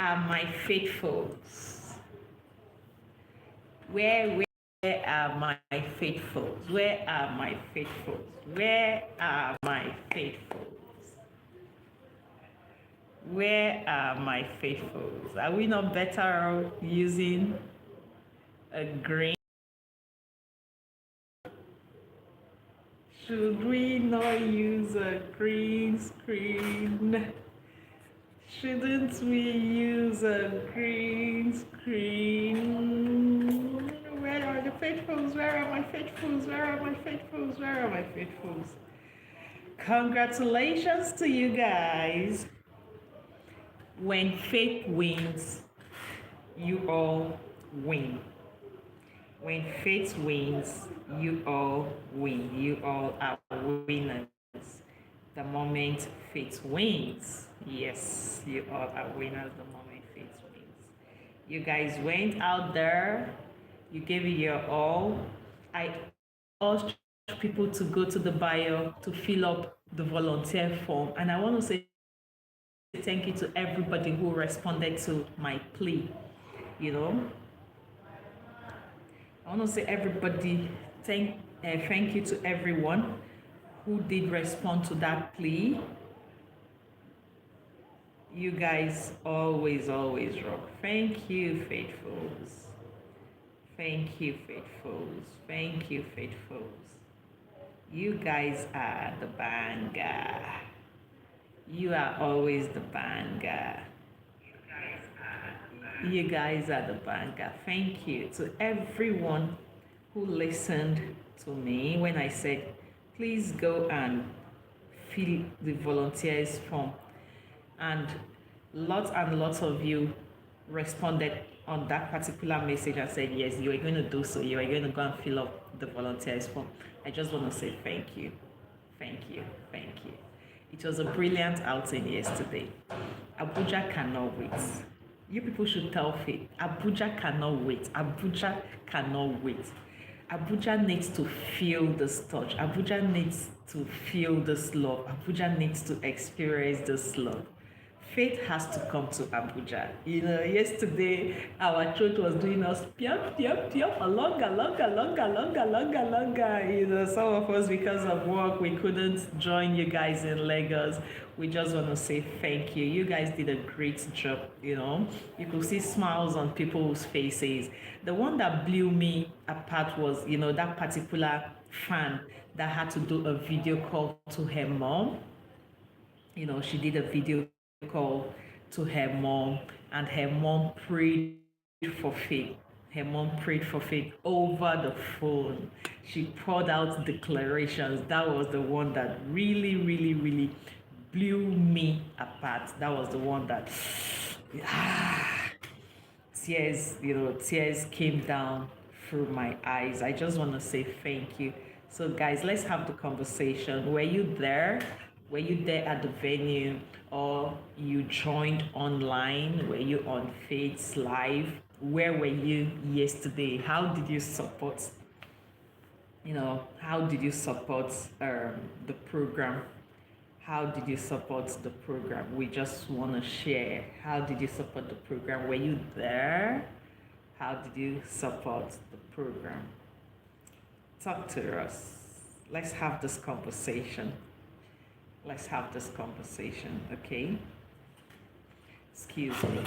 are my faithfuls? Where are my faithfuls? Where are my faithfuls? Where are my faithfuls? Where are my faithfuls? Are we not better using a green? Should we not use a green screen? Shouldn't we use a green screen? Where are the faithfuls? Where are my faithfuls? Where are my faithfuls? Where are my faithfuls? Congratulations to you guys. When faith wins, you all win. When faith wins, you all win. You all are winners. The moment faith wins, yes, you all are winners the moment faith wins. You guys went out there, you gave it your all. I urge people to go to the bio to fill up the volunteer form. And I want to say thank you to everybody who responded to my plea. You know, I want to say thank you to everyone who did respond to that plea. You guys always rock. Thank you, faithfuls. Thank you, faithfuls. Thank you, faithfuls. You guys are the banger. You are always the banger. You guys are the banger. Thank you to everyone who listened to me when I said, please go and fill the volunteers form. And lots of you responded on that particular message and said, yes, you are going to do so. You are going to go and fill up the volunteers form. I just want to say thank you. Thank you. Thank you. It was a brilliant outing yesterday. Abuja cannot wait. You people should tell Faith, Abuja cannot wait. Abuja cannot wait. Abuja needs to feel this touch. Abuja needs to feel this love. Abuja needs to experience this love. Faith has to come to Abuja. You know, yesterday our church was doing us piop, longer. You know, some of us, because of work, we couldn't join you guys in Lagos. We just want to say thank you. You guys did a great job, you know. You could see smiles on people's faces. The one that blew me apart was, you know, that particular fan that had to do a video call to her mom. You know, she did a video call to her mom, and her mom prayed for faith. Her mom prayed for faith over the phone. She poured out declarations. That was the one that really blew me apart. That was the one that tears came down through my eyes. I just want to say thank you. So guys, let's have the conversation. Were you there? Were you there at the venue, or you joined online? Were you on Faith's Live? Where were you yesterday? How did you support, how did you support the program? How did you support the program? We just want to share. How did you support the program? Were you there? How did you support the program? Talk to us. Let's have this conversation. Let's have this conversation, okay? Excuse me.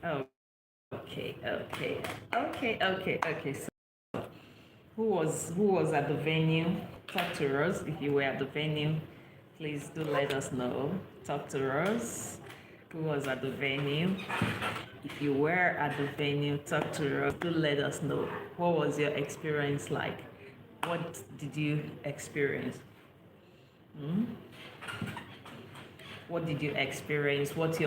Oh, okay. So, who was at the venue? Talk to us if you were at the venue. Please do let us know. Talk to us. Who was at the venue? If you were at the venue, talk to us. Do let us know. What was your experience like? What did you experience? Hmm? What did you experience? What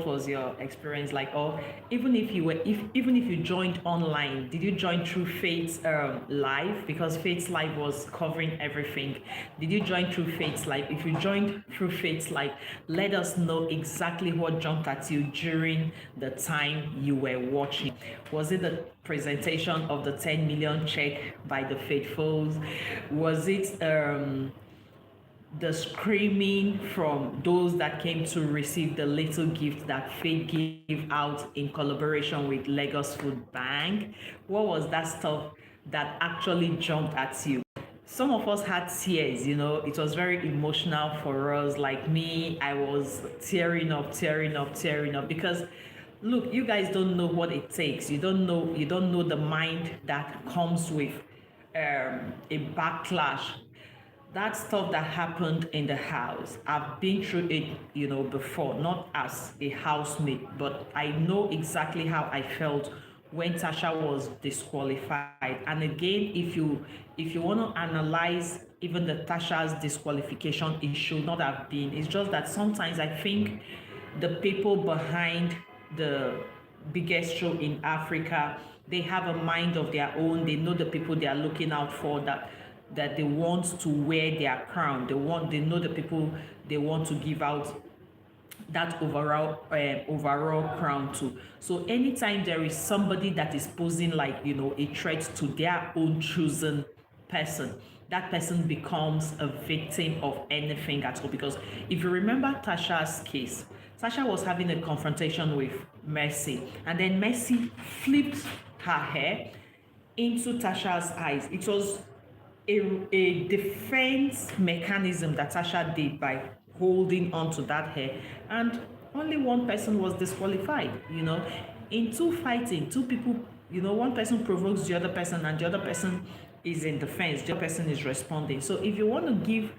was your experience like? Or even if you joined online, did you join through Faith's live, because Faith's live was covering everything? Did you join through Faith's live? If you joined through Faith's live, let us know exactly what jumped at you during the time you were watching. Was it the presentation of the 10 million check by the faithfuls? Was it the screaming from those that came to receive the little gift that Faith gave out in collaboration with Lagos Food Bank? What was that stuff that actually jumped at you? Some of us had tears, it was very emotional for us. Like me, I was tearing up, tearing up, tearing up, because look, you guys don't know what it takes. You don't know the mind that comes with a backlash. That stuff that happened in the house, I've been through it, before, not as a housemate, but I know exactly how I felt when Tasha was disqualified. And again, if you want to analyze even the Tasha's disqualification, it should not have been. It's just that sometimes I think the people behind the biggest show in Africa, they have a mind of their own. They know the people they are looking out for, that they want to wear their crown. They know the people they want to give out that overall crown to. So anytime there is somebody that is posing like a threat to their own chosen person, that person becomes a victim of anything at all. Because if you remember Tasha's case, Tasha was having a confrontation with Mercy, and then Mercy flipped her hair into Tasha's eyes. It was a defense mechanism that Tasha did by holding on to that hair, and only one person was disqualified. In two fighting, two people, one person provokes the other person, and the other person is in defense, the other person is responding. So if you want to give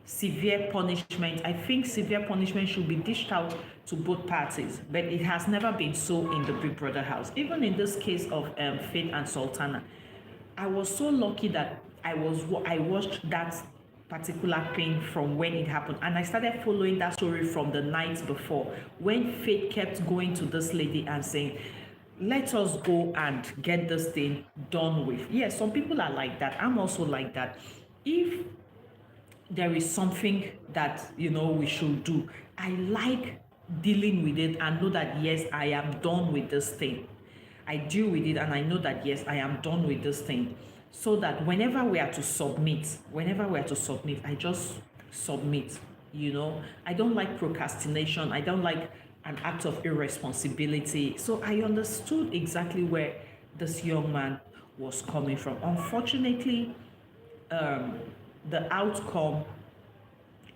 severe punishment, I think severe punishment should be dished out to both parties, but it has never been so in the Big Brother house. Even in this case of Faith and Sultana, I was so lucky that I watched that particular thing from when it happened, and I started following that story from the night before, when Faith kept going to this lady and saying, let us go and get this thing done with. Yes, some people are like that. I'm also like that. If there is something that we should do, I like dealing with it and know that yes, I am done with this thing. I deal with it and I know that yes, I am done with this thing, so that whenever we are to submit, I just submit. I don't like procrastination. I don't like an act of irresponsibility. So I understood exactly where this young man was coming from. Unfortunately, the outcome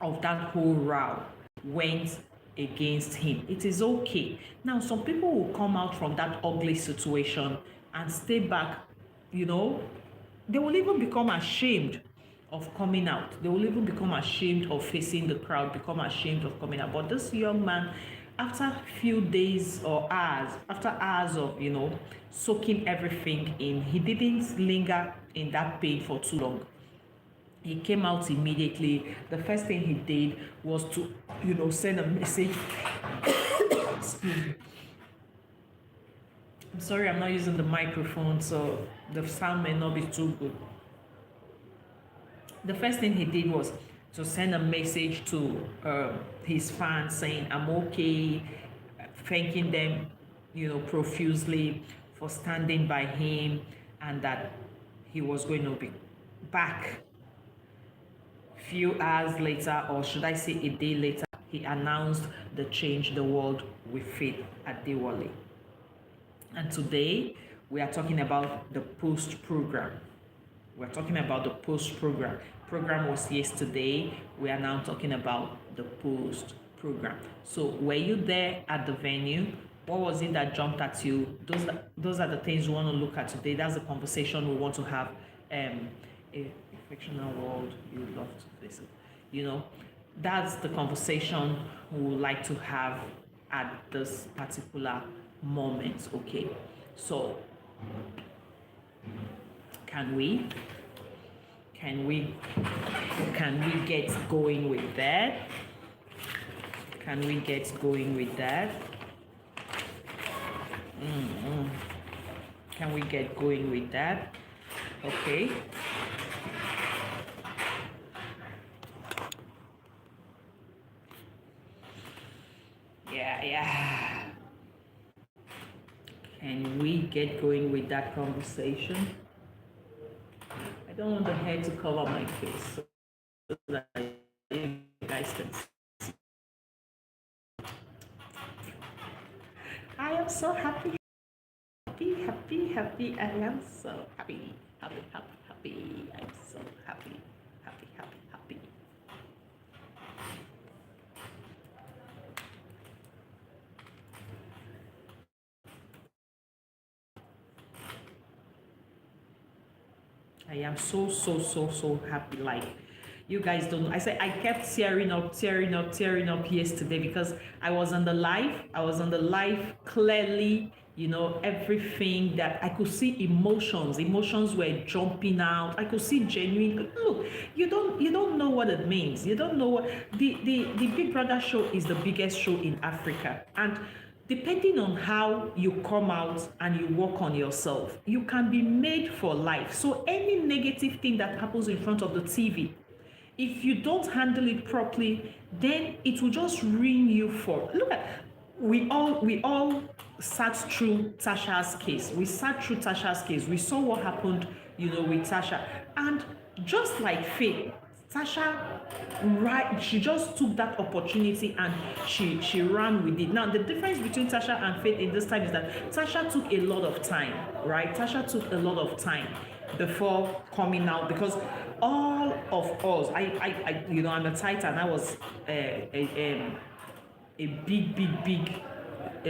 of that whole row went against him. It is okay. Now, some people will come out from that ugly situation and stay back. They will even become ashamed of coming out. They will even become ashamed of facing the crowd, become ashamed of coming out. But this young man, after a few days or hours, after hours of, soaking everything in, he didn't linger in that pain for too long. He came out immediately. The first thing he did was to, send a message. Excuse me. I'm sorry, I'm not using the microphone, so the sound may not be too good. The first thing he did was to send a message to his fans saying, I'm okay, thanking them, profusely for standing by him, and that he was going to be back. Few hours later, or should I say a day later, he announced the Change the World with Faith Adewale. And today, we are talking about the post program. We're talking about the post program. Program was yesterday. We are now talking about the post program. So, were you there at the venue? What was it that jumped at you? Those are the things we want to look at today. That's the conversation we want to have. A fictional world you love to face it. that's the conversation we would like to have at this particular moment. Okay, so can we can we can we get going with that? Can we get going with that? Can we get going with that? Okay. Yeah. Can we get going with that conversation? I don't want the hair to cover my face so that you guys can see. I am so happy, happy, happy, happy. I am so happy, happy, happy, happy. I'm so happy, happy, happy, happy. I am so, so, so, so happy. Like, you guys don't know. I said I kept tearing up, tearing up, tearing up yesterday because I was on the live. I was on the live clearly, everything that I could see emotions. Emotions were jumping out. I could see genuine. Look, you don't know what it means. You don't know what the Big Brother show is the biggest show in Africa. And depending on how you come out and you work on yourself, you can be made for life. So any negative thing that happens in front of the TV, if you don't handle it properly, then it will just ruin you for. Look at, we all sat through Tasha's case. We sat through Tasha's case. We saw what happened, with Tasha. And just like Faith, Tasha, right, she just took that opportunity and she ran with it. Now the difference between Tasha and Faith in this time is that Tasha took a lot of time, right? Tasha took a lot of time before coming out, because all of us, I'm a Titan. I was a big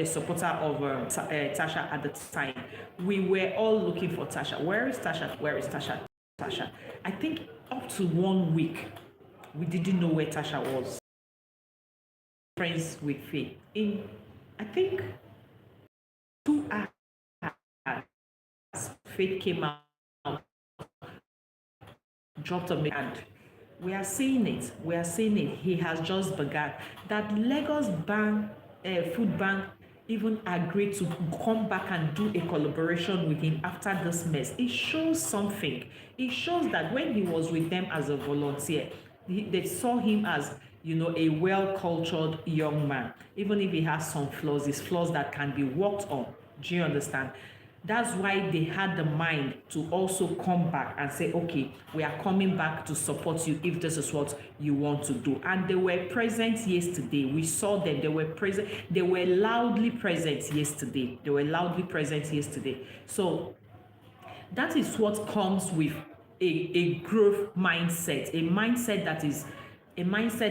supporter of Tasha at the time. We were all looking for Tasha. Where is Tasha? Where is Tasha? Tasha. I think up to 1 week, we didn't know where Tasha was. Friends with Faith. In, I think, 2 hours, Faith came out, dropped a and we are seeing it. We are seeing it. He has just begun. That Lagos Bank, Food Bank, even agreed to come back and do a collaboration with him after this mess. It shows something. It shows that when he was with them as a volunteer, they saw him as, a well-cultured young man. Even if he has some flaws, his flaws that can be worked on. Do you understand? That's why they had the mind to also come back and say, okay, we are coming back to support you if this is what you want to do. And they were present yesterday. We saw them. They were present. They were loudly present yesterday. They were loudly present yesterday. So that is what comes with a growth mindset, a mindset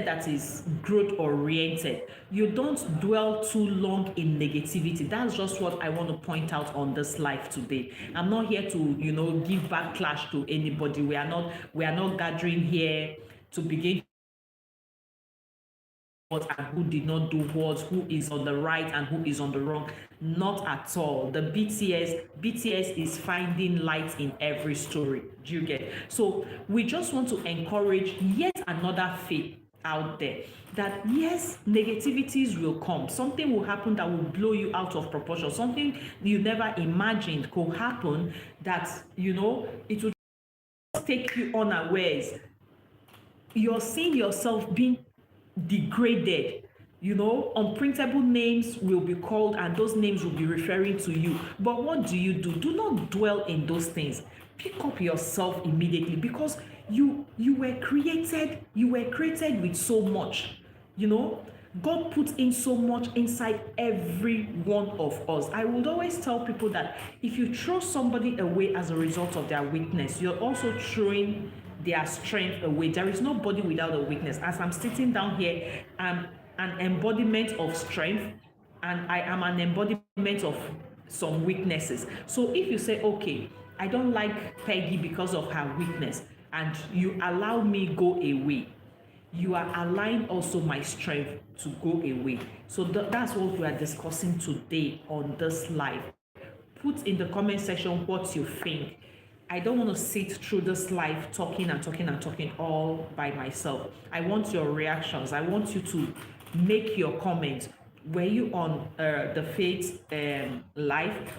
that is growth oriented. You don't dwell too long in negativity. That's just what I want to point out on this live today. I'm not here to, give backlash to anybody. We are not gathering here to begin what and who did not do what, who is on the right and who is on the wrong. Not at all. The BTS is finding light in every story. Do you get? So we just want to encourage yet another faith out there that yes, negativities will come. Something will happen that will blow you out of proportion. Something you never imagined could happen that, it will take you unawares. You're seeing yourself being degraded. Unprintable names will be called and those names will be referring to you. But what do? Do not dwell in those things. Pick up yourself immediately, because you were created with so much. God put in so much inside every one of us. I would always tell people that if you throw somebody away as a result of their weakness, you're also throwing their strength away. There is nobody without a weakness. As I'm sitting down here, I'm an embodiment of strength, and I am an embodiment of some weaknesses. So if you say, okay, I don't like Peggy because of her weakness, and you allow me go away, you are allowing also my strength to go away. So that's what we are discussing today on this live. Put in the comment section what you think. I don't want to sit through this live talking and talking and talking all by myself. I want your reactions. I want you to make your comments. Were you on the Faith live,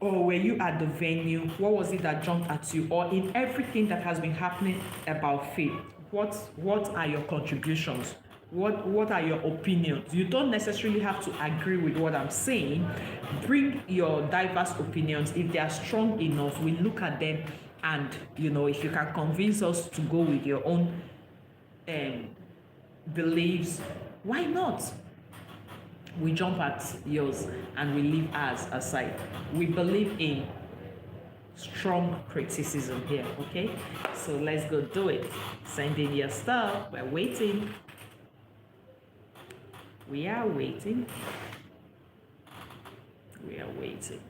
or were you at the venue? What was it that jumped at you? Or in everything that has been happening about faith, what are your contributions? What are your opinions? You don't necessarily have to agree with what I'm saying. Bring your diverse opinions. If they are strong enough, we look at them, and if you can convince us to go with your own um, beliefs, why not? We jump at yours and we leave ours aside. We believe in strong criticism here, okay? So let's go do it. Send in your stuff. We're waiting. We are waiting. We are waiting.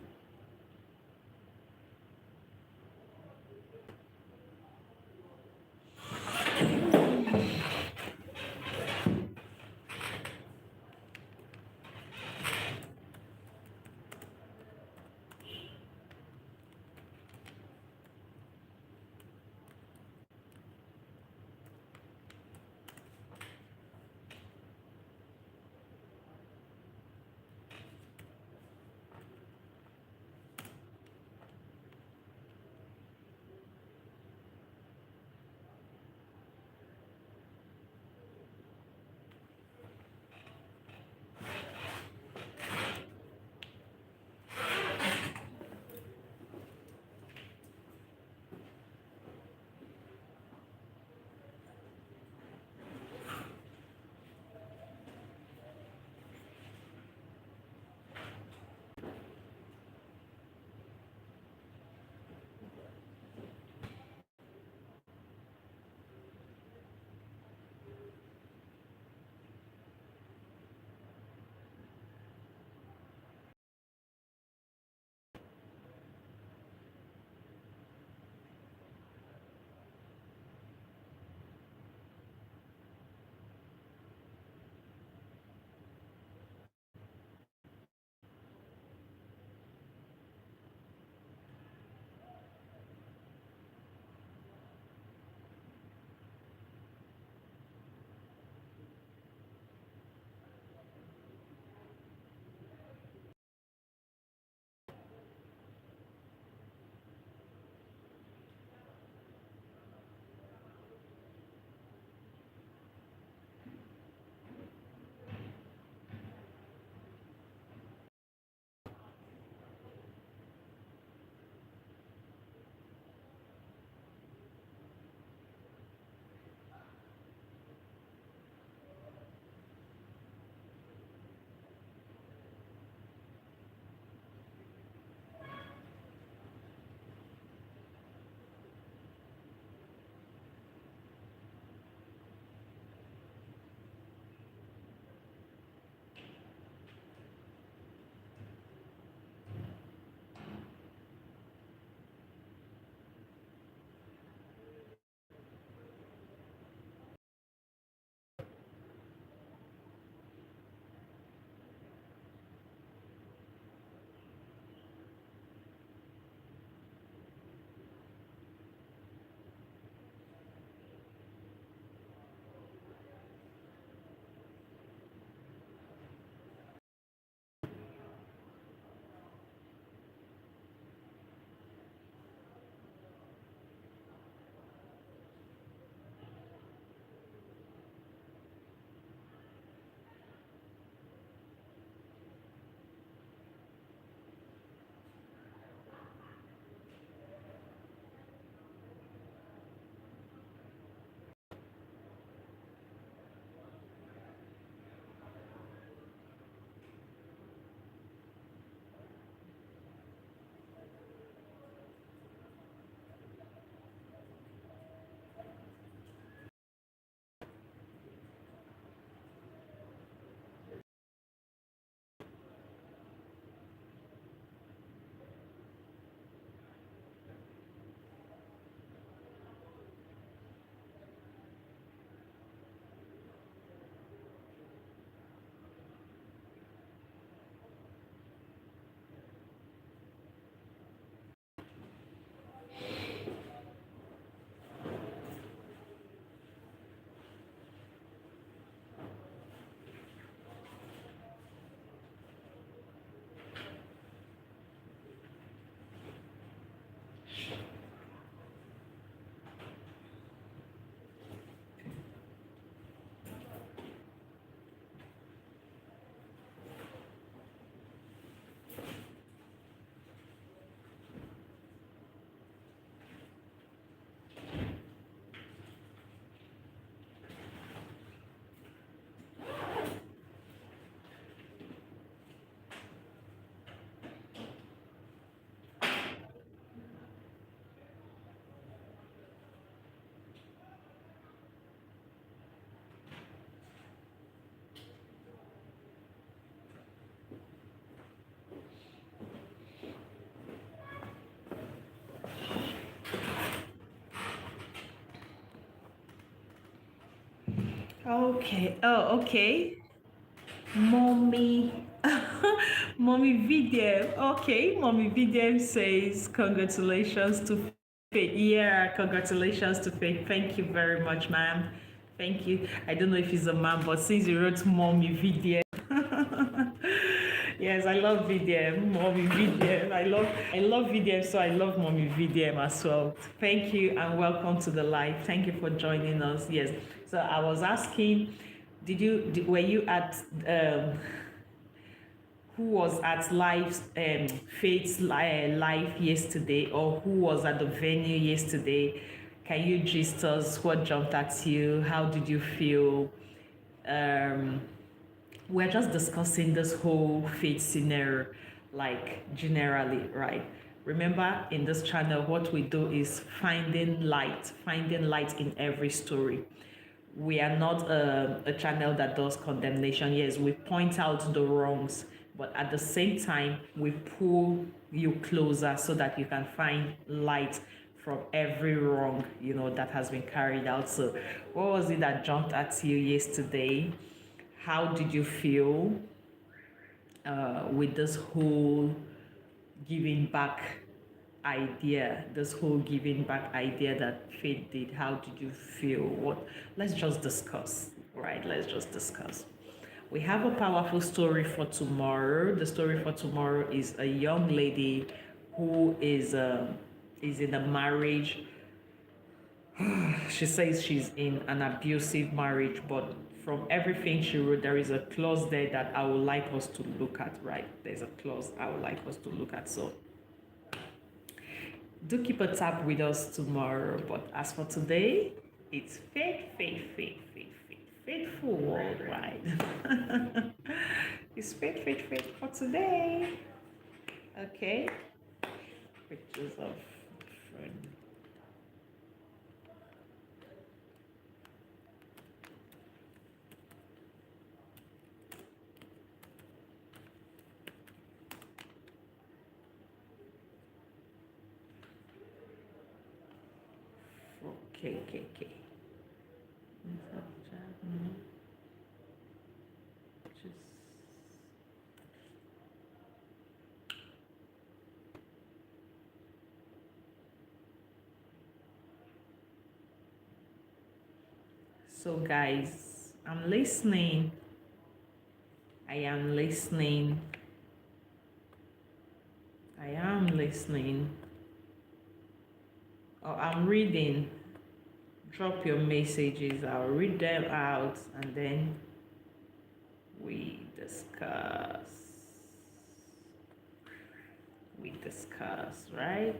Okay. Oh, okay. Mommy, mommy VDM. Okay, mommy VDM says congratulations to Faith. Yeah, congratulations to Faith. Thank you very much, ma'am. Thank you. I don't know if he's a man, but since you wrote mommy VDM, yes, I love VDM, mommy VDM. I love VDM, so I love mommy VDM as well. Thank you and welcome to the live. Thank you for joining us. Yes. So I was asking, were you at who was at Faith's live yesterday, or who was at the venue yesterday? Can you gist us what jumped at you? How did you feel? Um, we're just discussing this whole Faith scenario, like generally, right? Remember, in this channel, what we do is finding light in every story. We are not a channel that does condemnation. Yes, we point out the wrongs, but at the same time, we pull you closer so that you can find light from every wrong, that has been carried out. So, what was it that jumped at you yesterday? How did you feel with this whole giving back idea that Faith did? How did you feel? Let's just discuss, right? Let's just discuss. We have a powerful story for tomorrow. The story for tomorrow is a young lady who is in a marriage. She says she's in an abusive marriage, but from everything she wrote, there is a clause there that I would like us to look at, right? There's a clause I would like us to look at. So do keep a tab with us tomorrow. But as for today, it's faithful worldwide. It's faith for today. Okay. Pictures of friend. Okay. Just so guys, I'm listening. I am listening. I am listening. Oh, I'm reading. Drop your messages. I'll read them out and then we discuss. Right?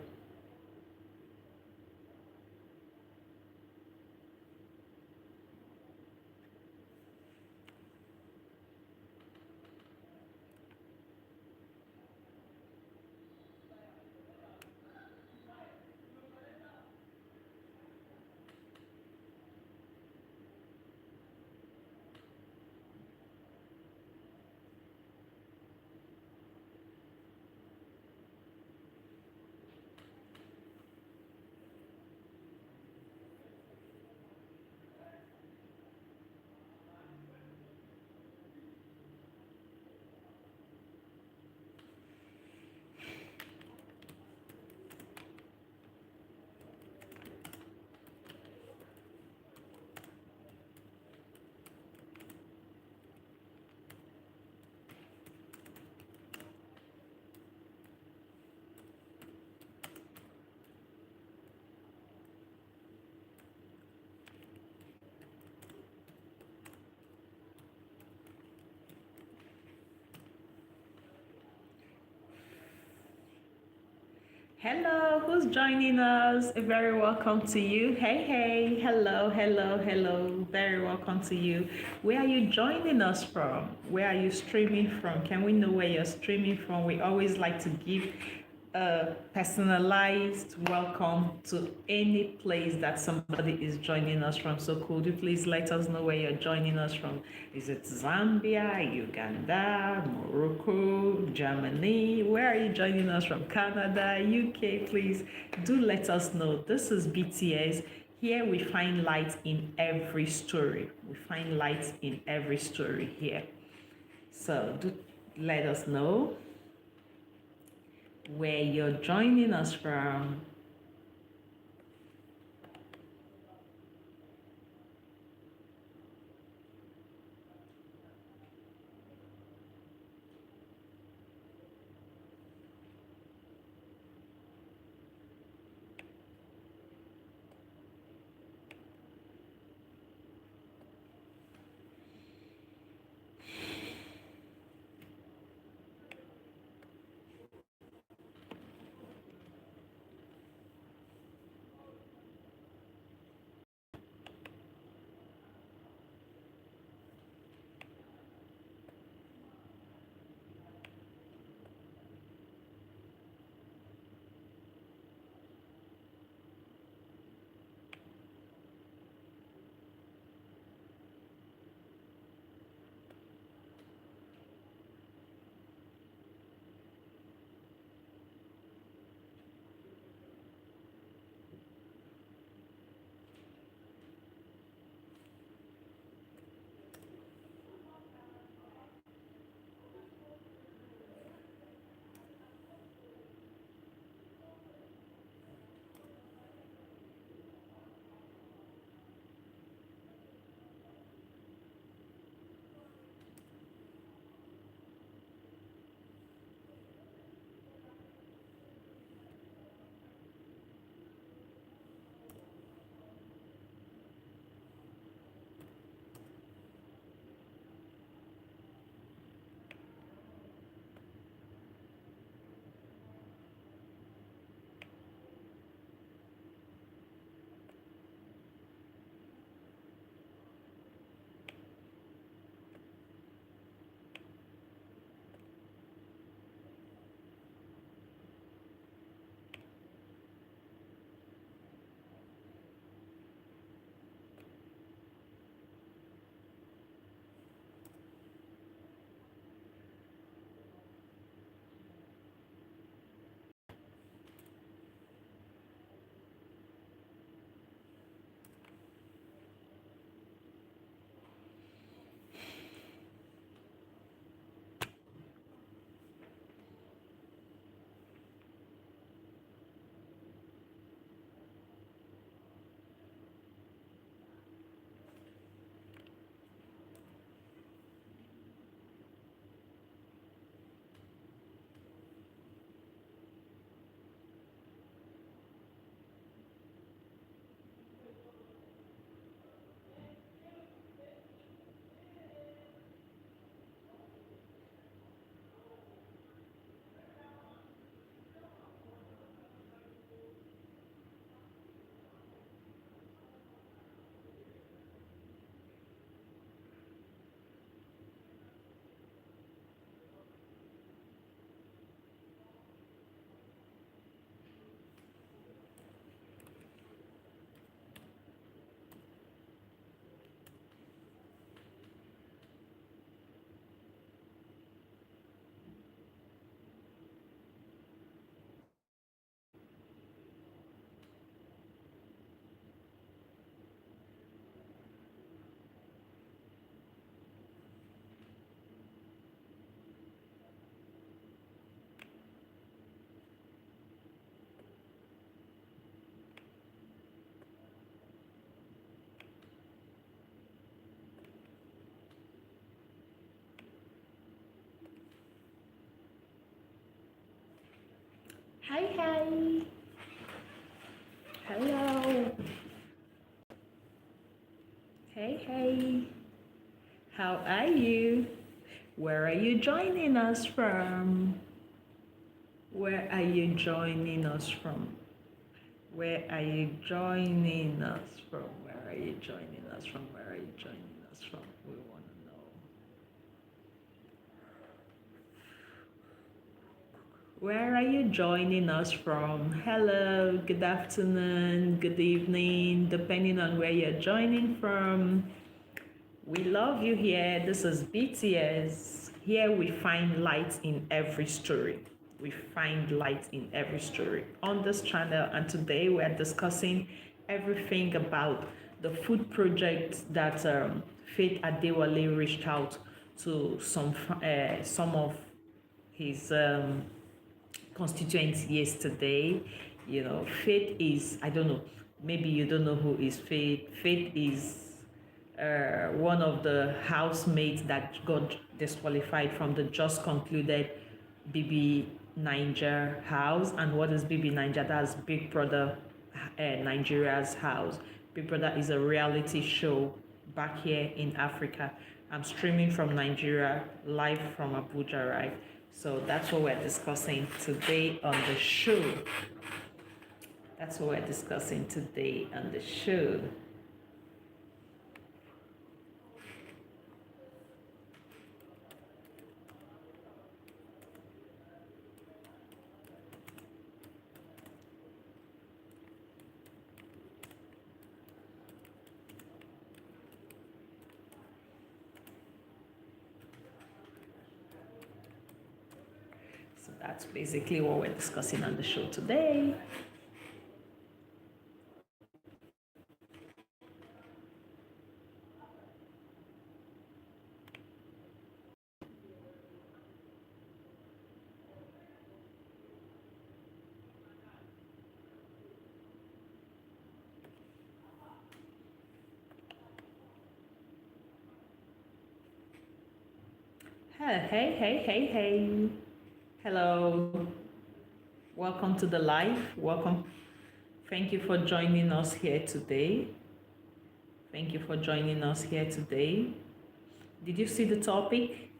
Hello, who's joining us? A very welcome to you. Hey, hello. Very welcome to you. Where are you joining us from? Where are you streaming from? Can we know where you're streaming from? We always like to give a personalized welcome to any place that somebody is joining us from. So could you please let us know where you're joining us from? Is it Zambia, Uganda, Morocco, Germany? Where are you joining us from? Canada, UK? Please do let us know. This is BTS Here we find light in every story. We find light in every story here. So do let us know where you're joining us from. Hi, hi. Hello. Hey, hey. How are you? Where are you joining us from? Where are you joining us from? Where are you joining us from? Where are you joining us from? Where are you joining us from? We want to know. Where are you joining us from? Hello, good afternoon, good evening, depending on where you're joining from. We love you here. This is BTS. Here we find light in every story. We find light in every story on this channel, and today we are discussing everything about the food project that Faith Adewale reached out to some of his constituents yesterday. You know, Faith is, I don't know, maybe you don't know who is Faith. Faith is one of the housemates that got disqualified from the just concluded BB Niger house. And what is BB Niger? That's Big Brother Nigeria's house. Big Brother is a reality show back here in Africa. I'm streaming from Nigeria, live from Abuja, right? So that's what we're discussing today on the show. That's what we're discussing today on the show. So that's basically what we're discussing on the show today. Hey. Hello. Welcome to the live. Welcome. Thank you for joining us here today. Thank you for joining us here today. Did you see the topic?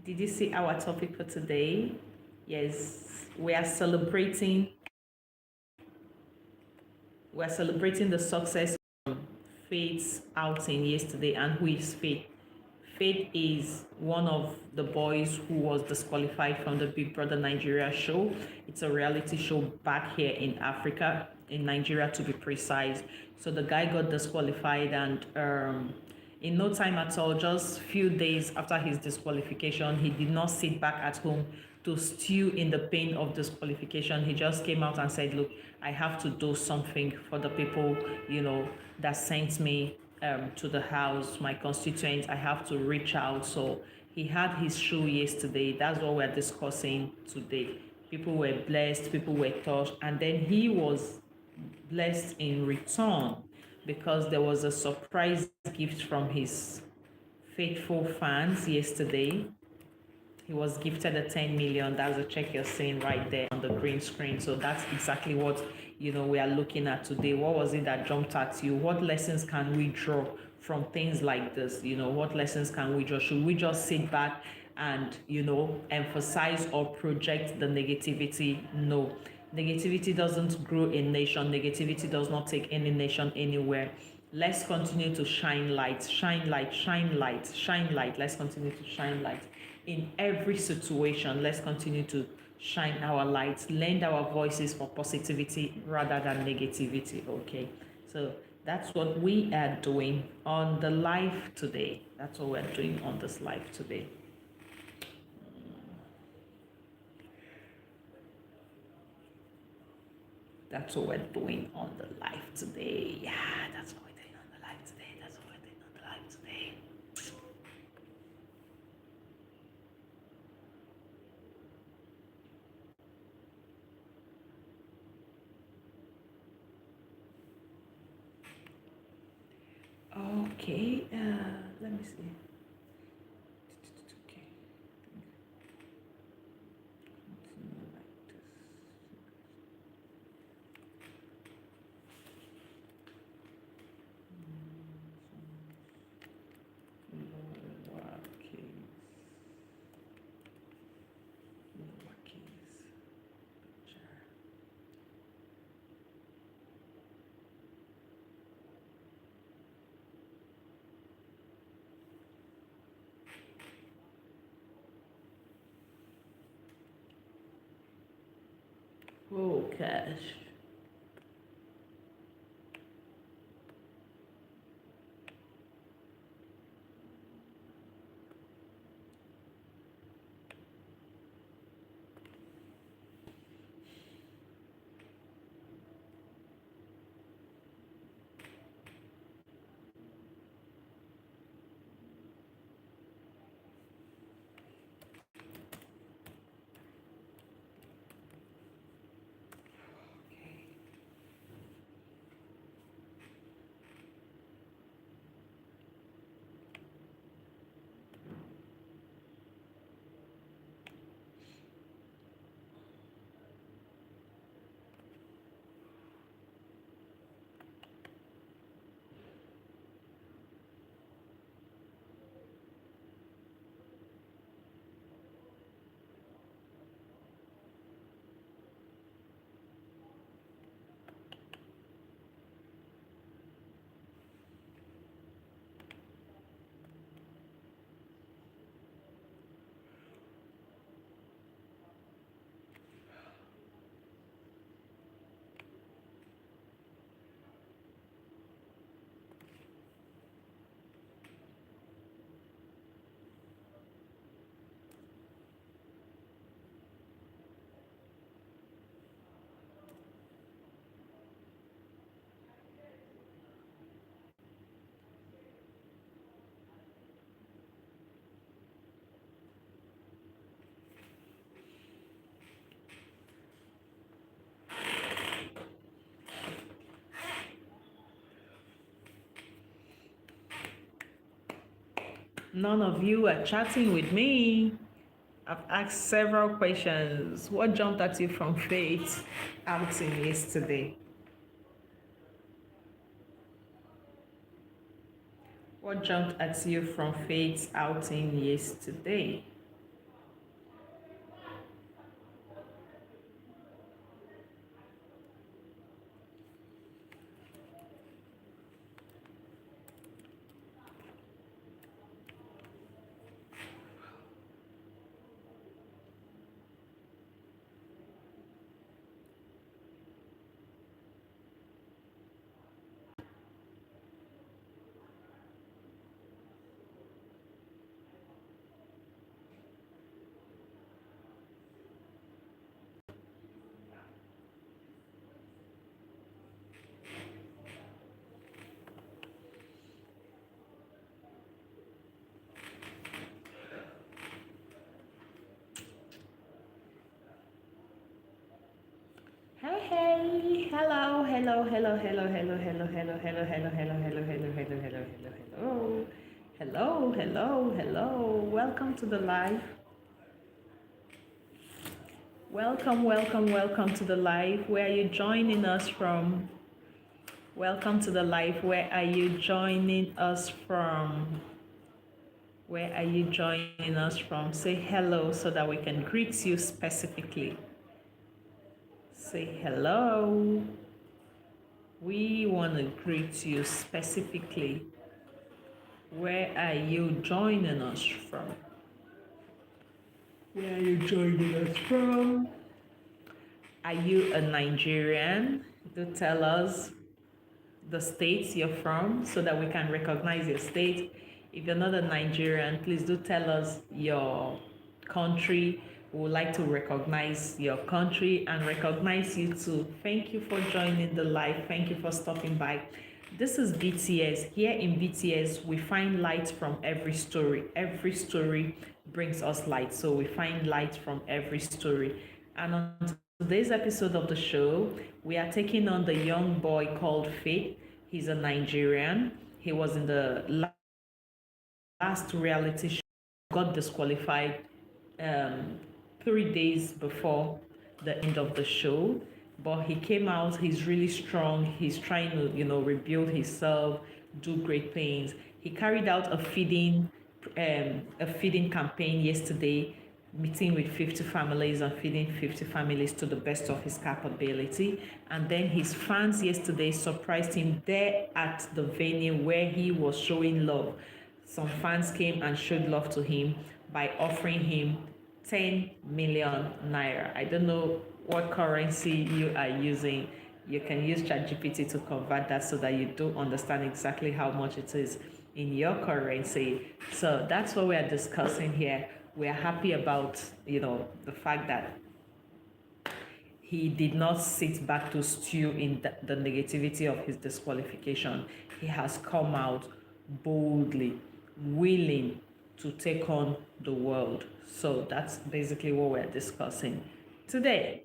Did you see our topic for today? Yes, we are celebrating. We're celebrating the success of Faith's outing yesterday. And who is Faith? Faith is one of the boys who was disqualified from the Big Brother Nigeria show. It's a reality show back here in Africa, in Nigeria to be precise. So the guy got disqualified, and in no time at all, just few days after his disqualification, he did not sit back at home to stew in the pain of disqualification. He just came out and said, look, I have to do something for the people, that sent me to the house, my constituents. I have to reach out. So he had his show yesterday. That's what we're discussing today. People were blessed, people were touched, and then he was blessed in return because there was a surprise gift from his faithful fans yesterday. He was gifted a 10 million. That's a check you're seeing right there on the green screen. So that's exactly what we are looking at today. What was it that jumped at you? What lessons can we draw from things like this? What lessons can we draw? Should we just sit back and emphasize or project the negativity? No. Negativity doesn't grow a nation. Negativity does not take any nation anywhere. Let's continue to shine light, shine light, shine light, shine light. Let's continue to shine light in every situation. Let's continue to shine our lights, lend our voices for positivity rather than negativity. Okay, so that's what we are doing on the live today. That's what we're doing on this live today. That's what we're doing on the live today. Yeah, that's what we're doing on the live today. That's what we're doing on the live today. Okay, let me see. Okay. Continue like this. Lowercase. Picture. Oh, gosh. None of you are chatting with me. I've asked several questions. What jumped at you from Faith's outing yesterday? What jumped at you from Faith's outing yesterday? Hey, hey, hello, hello, hello, hello, hello, hello, hello, hello, hello, hello, hello, hello, hello, hello, hello, hello, hello, hello, hello. Welcome to the live. Welcome, welcome, welcome to the live. Where are you joining us from? Welcome to the live. Where are you joining us from? Where are you joining us from? Say hello so that we can greet you specifically. Say hello. We want to greet you specifically. Where are you joining us from? Where are you joining us from? Are you a Nigerian? Do tell us the states you're from so that we can recognize your state. If you're not a Nigerian, please do tell us your country. We would like to recognize your country and recognize you too. Thank you for joining the live. Thank you for stopping by. This is BTS. Here in BTS, we find light from every story. Every story brings us light. So we find light from every story. And on today's episode of the show, we are taking on the young boy called Faith. He's a Nigerian. He was in the last reality show, got disqualified um, 3 days before the end of the show. But he came out, he's really strong. He's trying to, rebuild himself, do great things. He carried out a feeding campaign yesterday, meeting with 50 families and feeding 50 families to the best of his capability. And then his fans yesterday surprised him there at the venue where he was showing love. Some fans came and showed love to him by offering him 10 million naira. I don't know what currency you are using. You can use ChatGPT to convert that so that you do understand exactly how much it is in your currency. So that's what we are discussing here. We are happy about, the fact that he did not sit back to stew in the negativity of his disqualification. He has come out boldly, willing to take on the world. So that's basically what we're discussing today.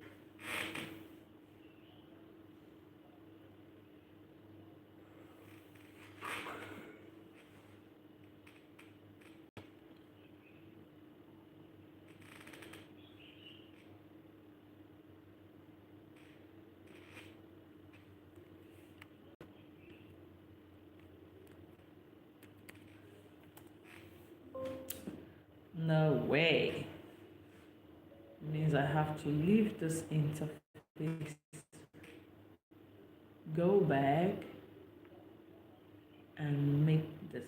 No way. Means I have to leave this interface, go back, and make this.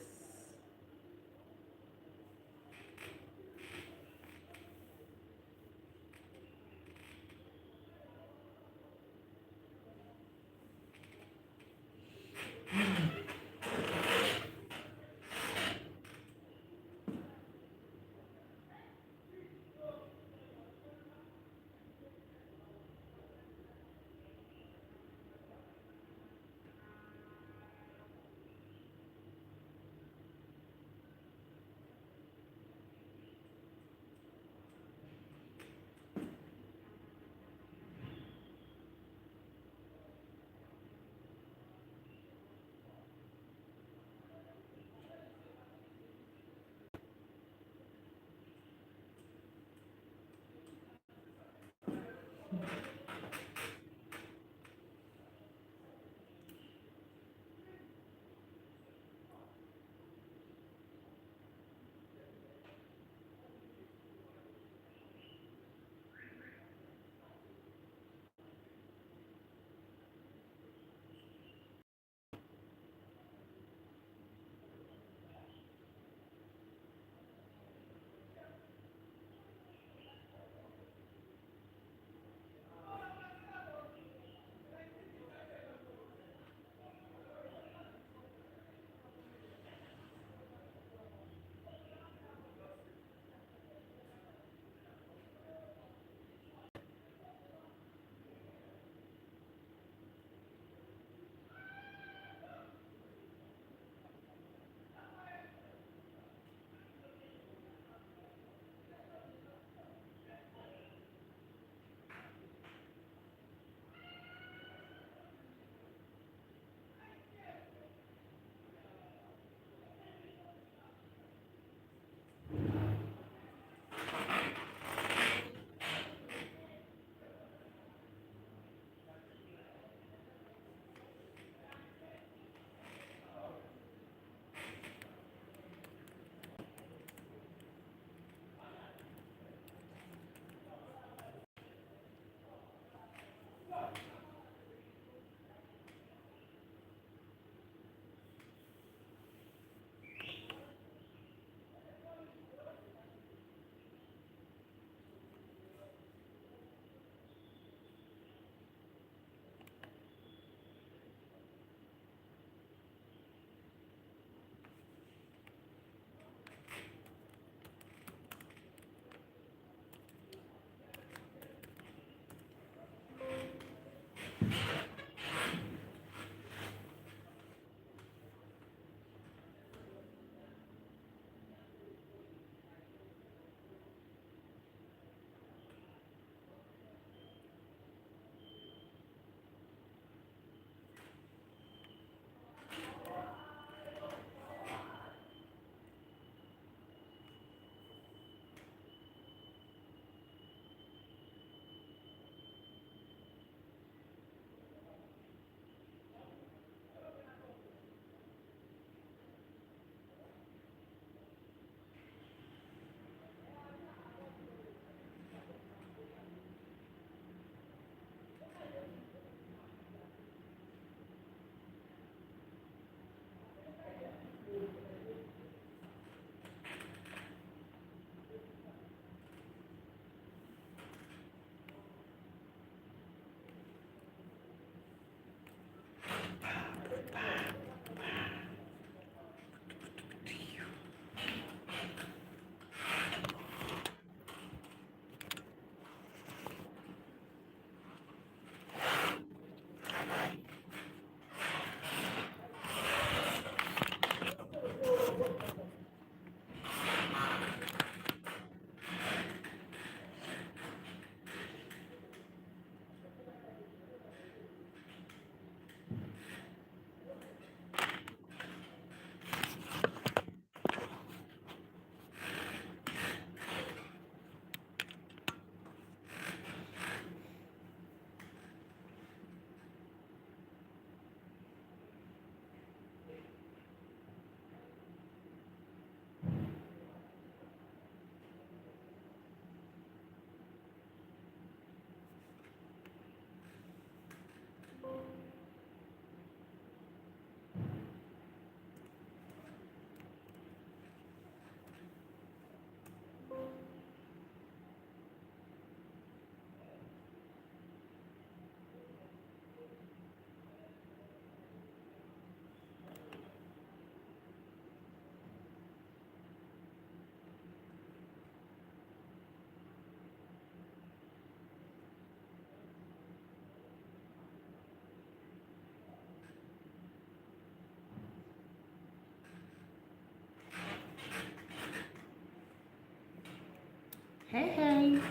Hey, hey.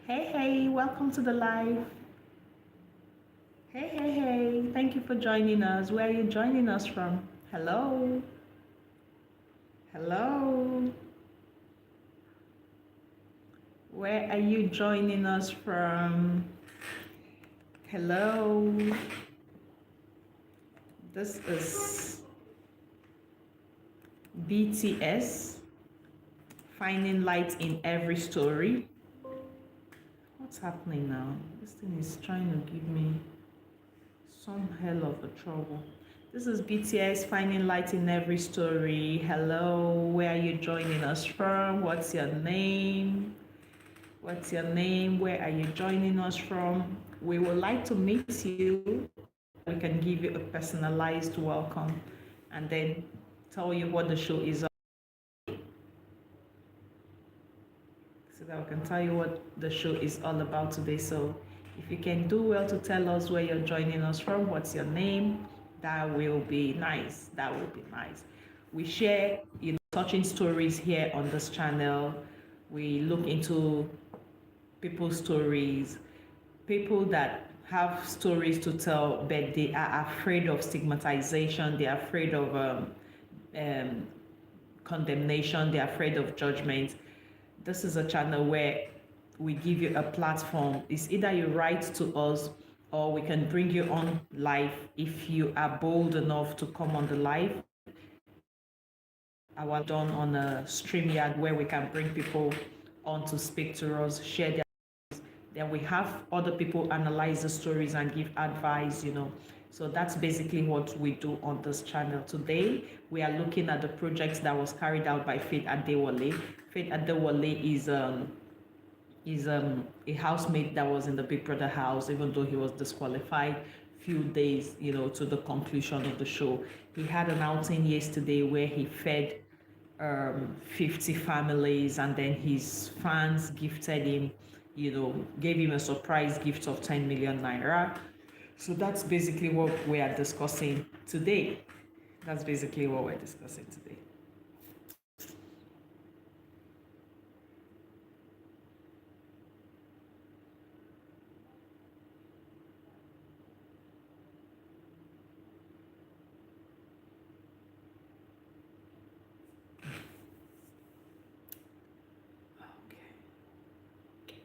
Hey, hey. Welcome to the live. Hey, hey, hey. Thank you for joining us. Where are you joining us from? Hello. Hello. Where are you joining us from? Hello. This is BTS, Finding Light in Every Story. What's happening now? This thing is trying to give me some hell of a trouble. This is BTS, Finding Light in Every Story. Hello, where are you joining us from? What's your name? What's your name? Where are you joining us from? We would like to meet you. We can give you a personalized welcome and then tell you what the show is about. So that we can tell you what the show is all about today. So if you can do well to tell us where you're joining us from, what's your name, that will be nice. That will be nice. We share, touching stories here on this channel. We look into people's stories, people that have stories to tell, but they are afraid of stigmatization. They are afraid of um, condemnation. They're afraid of judgment. This is a channel where we give you a platform. It's either you write to us or we can bring you on live if you are bold enough to come on the live. Our done on a StreamYard where we can bring people on to speak to us, share their. Then we have other people analyze the stories and give advice. So that's basically what we do on this channel. Today, we are looking at the project that was carried out by Faith Adewale. Faith Adewale is a housemate that was in the Big Brother house, even though he was disqualified few days, to the conclusion of the show. He had an outing yesterday where he fed 50 families, and then his fans gifted him, gave him a surprise gift of 10 million naira. So that's basically what we are discussing today. That's basically what we're discussing today. Okay.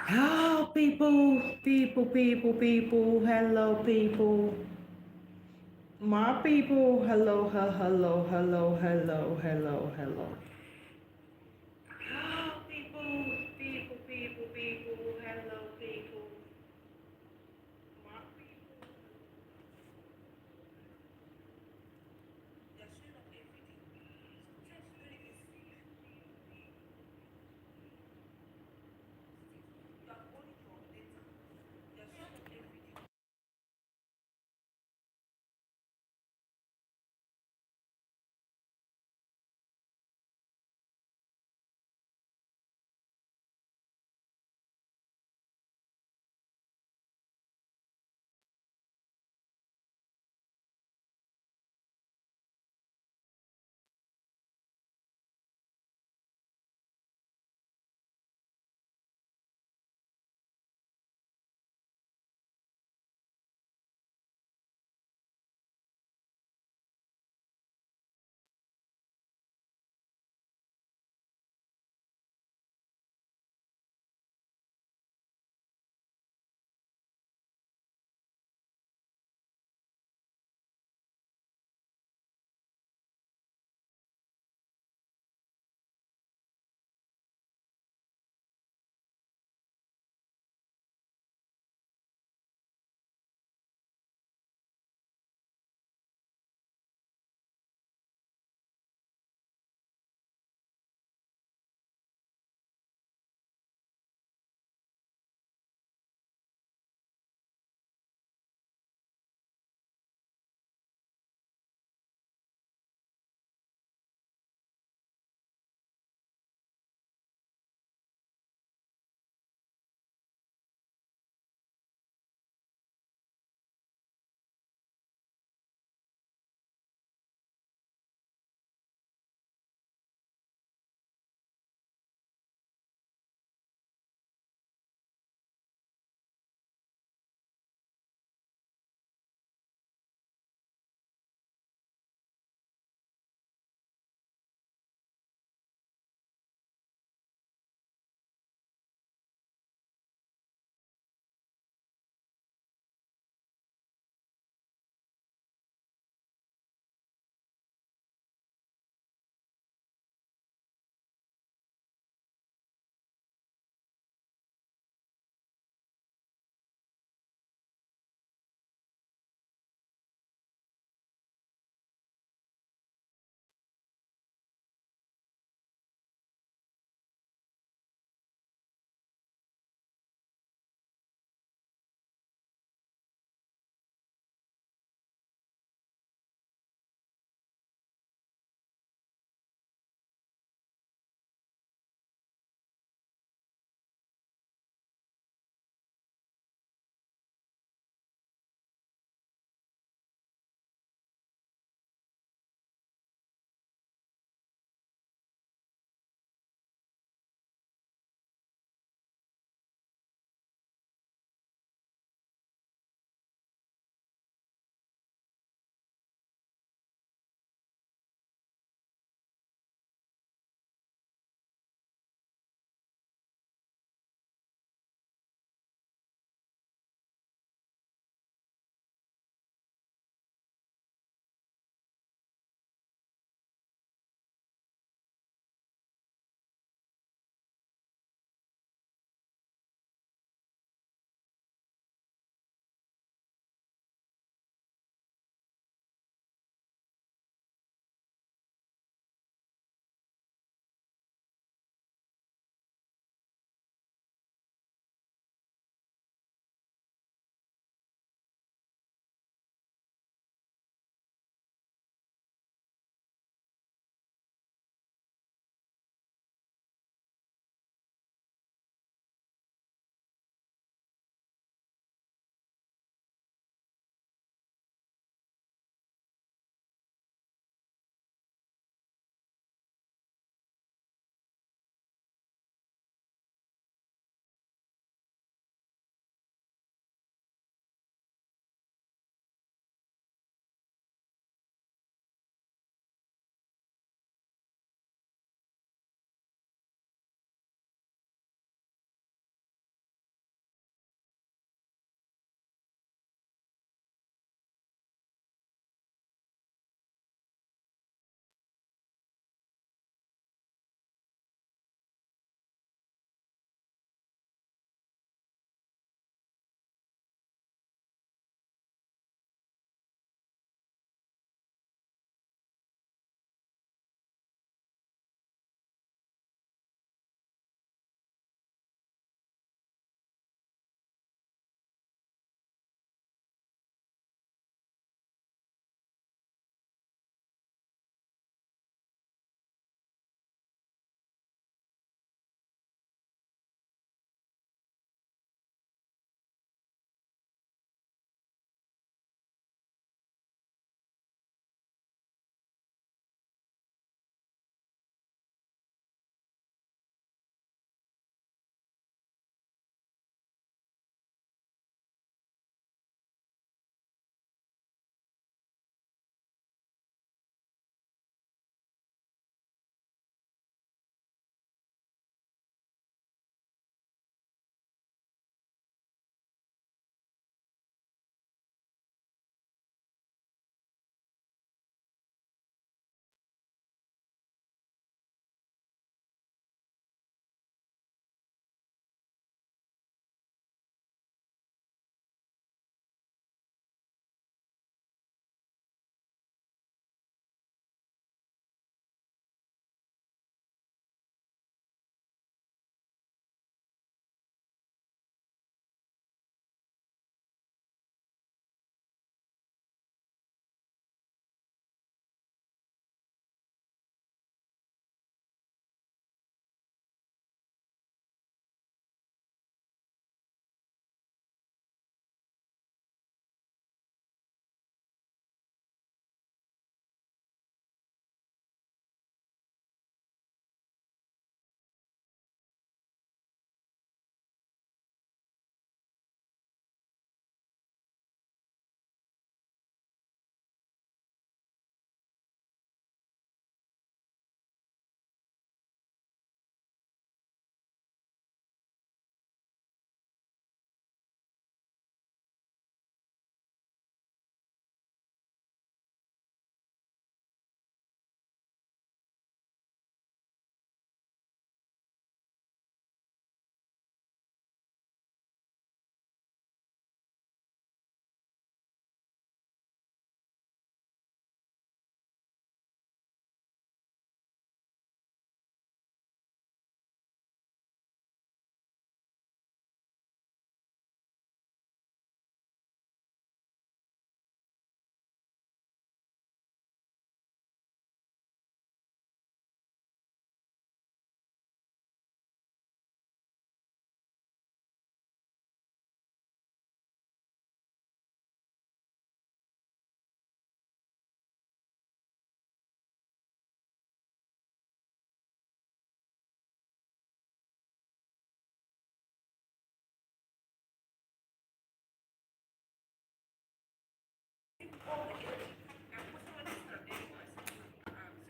Oh, people. Hello, people. My people. Hello. Oh, people. Hello, people. My people.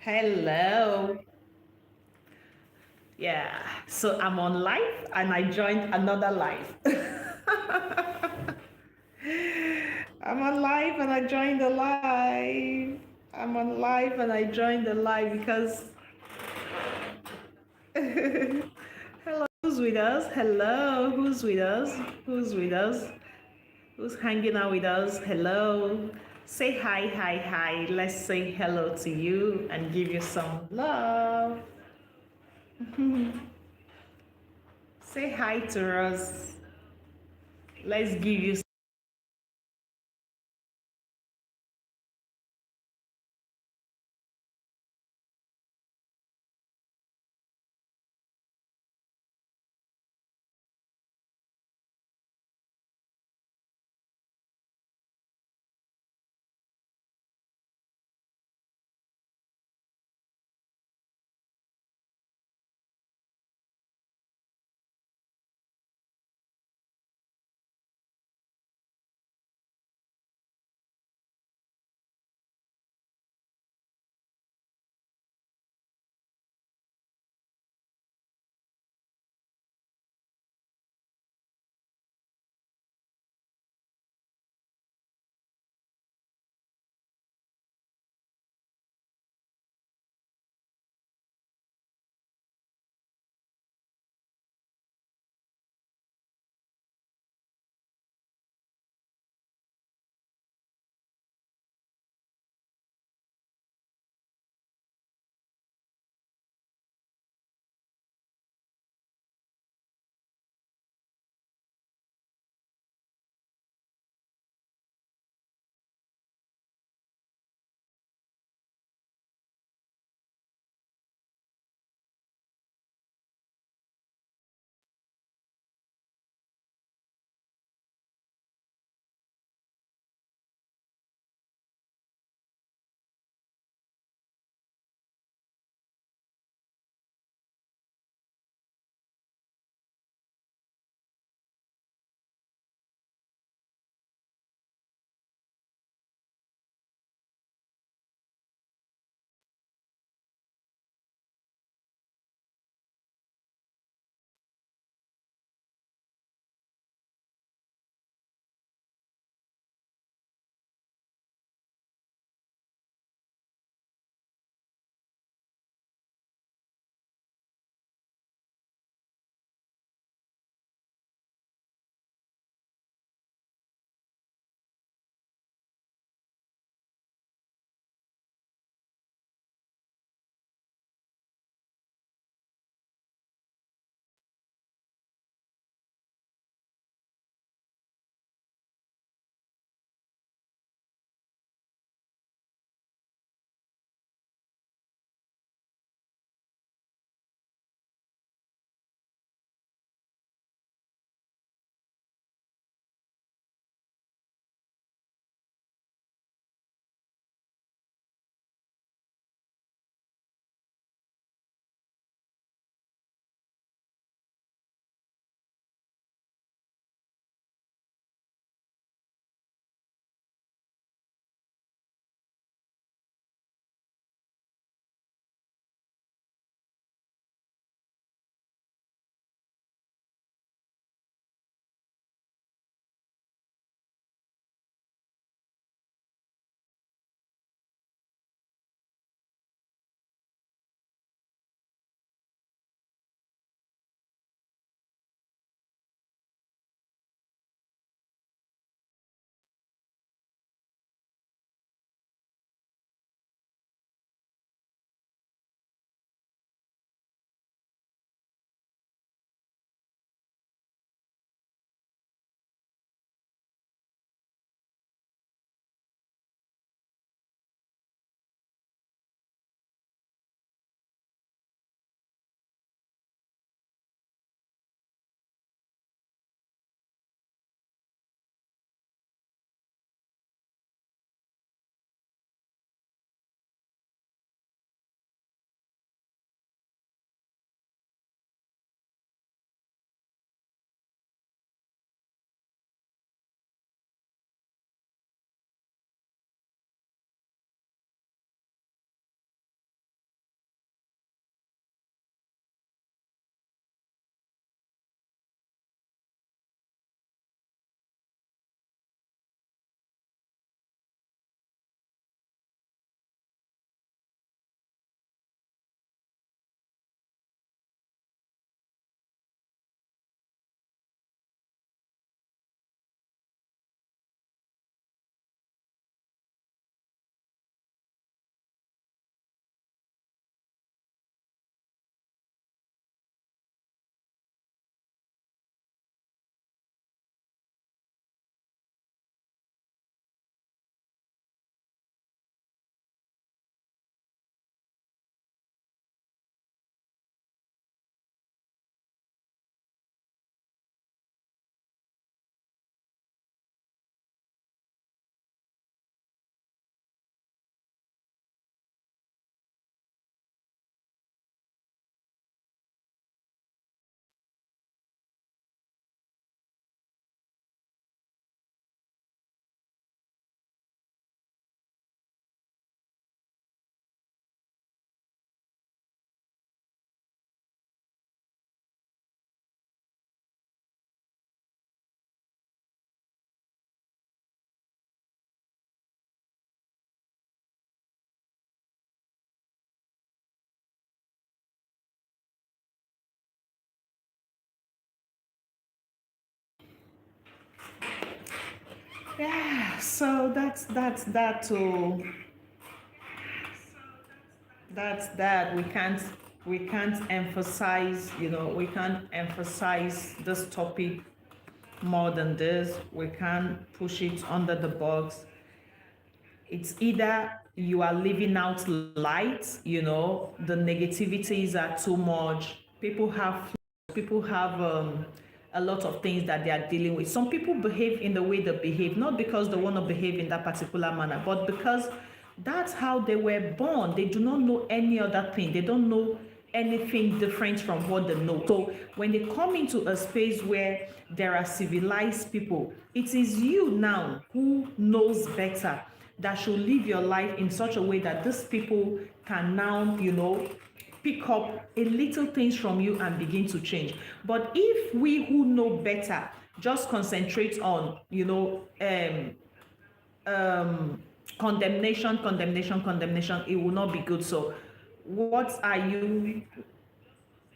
Hello. Yeah. So I'm on live and I joined another live. I'm on live and I joined the live. I'm on live and I joined the live because hello, who's with us? Hello, who's with us? Who's with us? Who's hanging out with us? Hello. Say hi, hi, hi. Let's say hello to you and give you some love. Say hi to us. Let's give you Yeah, so that's that. So that's that. We can't emphasize. We can't emphasize this topic more than this. We can't push it under the box. It's either you are living out light. The negativities are too much. People have a lot of things that they are dealing with. Some people behave in the way they behave, not because they want to behave in that particular manner, but because that's how they were born. They do not know any other thing. They don't know anything different from what they know. So when they come into a space where there are civilized people, it is you now who knows better that should live your life in such a way that these people can now, pick up a little things from you and begin to change. But if we who know better just concentrate on, condemnation, condemnation, condemnation, it will not be good. So what are you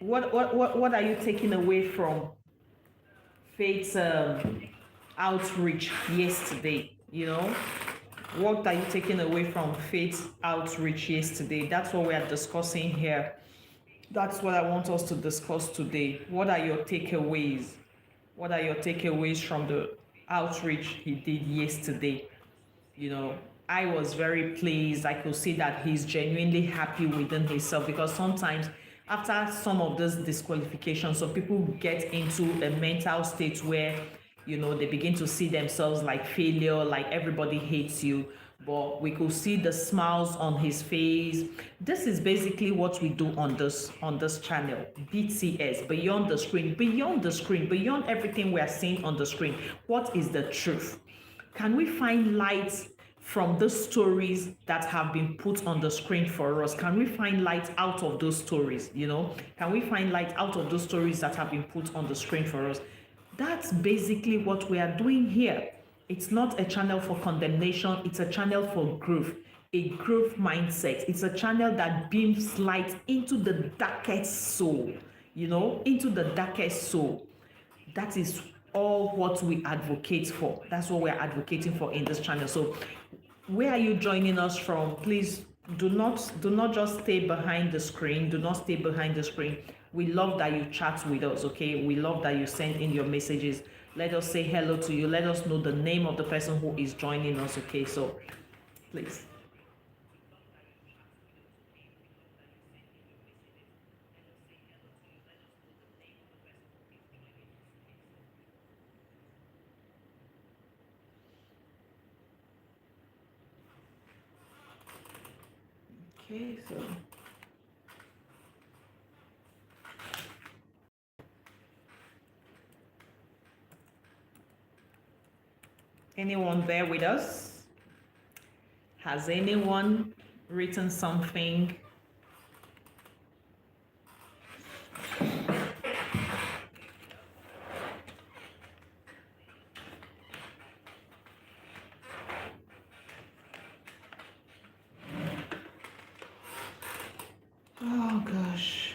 what are you taking away from Faith's outreach yesterday? What are you taking away from Faith's outreach yesterday? That's what we are discussing here. That's what I want us to discuss today. What are your takeaways? What are your takeaways from the outreach he did yesterday? you know I was very pleased. I could see that he's genuinely happy within himself, because sometimes after some of those disqualifications, some people get into a mental state where they begin to see themselves like failure, like everybody hates you. But we could see the smiles on his face. This is basically what we do on this channel, BTS, beyond the screen, beyond everything we are seeing on the screen. What is the truth? Can we find light from the stories that have been put on the screen for us? Can we find light out of those stories? Can we find light out of those stories that have been put on the screen for us? That's basically what we are doing here. It's not a channel for condemnation, it's a channel for growth, a growth mindset. It's a channel that beams light into the darkest soul, into the darkest soul. That is all what we advocate for. That's what we're advocating for in this channel. So where are you joining us from? Please do not just stay behind the screen. Do not stay behind the screen. We love that you chat with us, okay? We love that you send in your messages. Let us say hello to you. Let us know the name of the person who is joining us, okay? So please. Okay, so anyone there with us? Has anyone written something? Oh gosh.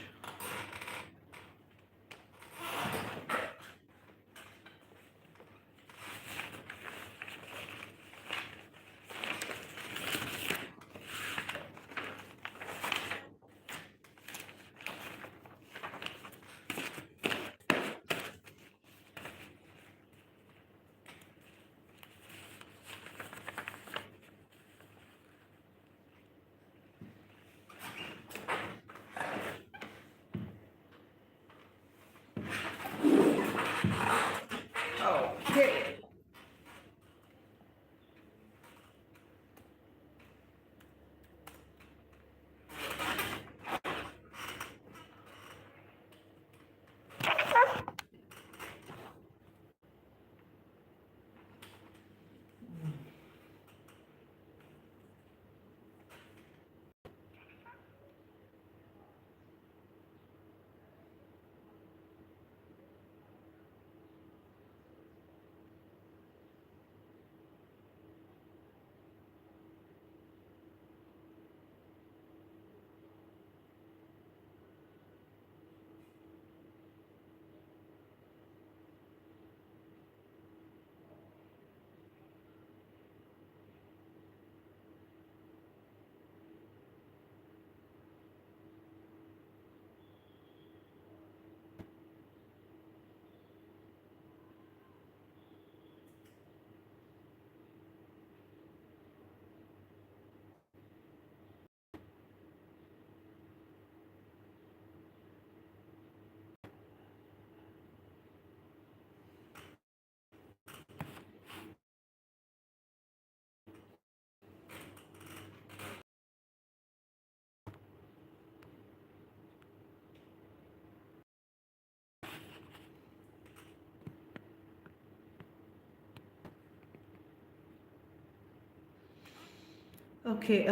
Okay,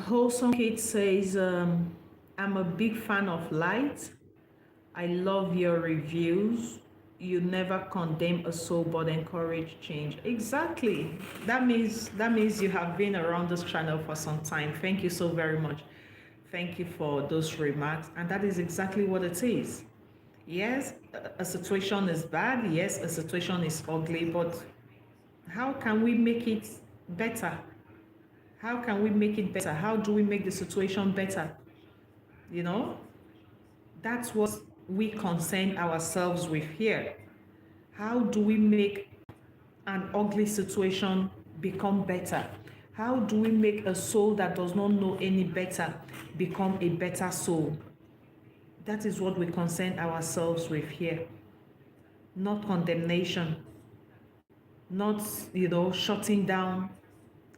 Wholesome Kid says, I'm a big fan of light. I love your reviews. You never condemn a soul but encourage change. Exactly. That means you have been around this channel for some time. Thank you so very much. Thank you for those remarks. And that is exactly what it is. Yes, a situation is bad. Yes, a situation is ugly, but how can we make it better? How can we make it better? How do we make the situation better? You know, that's what we concern ourselves with here. How do we make an ugly situation become better? How do we make a soul that does not know any better become a better soul? That is what we concern ourselves with here. Not condemnation, not, shutting down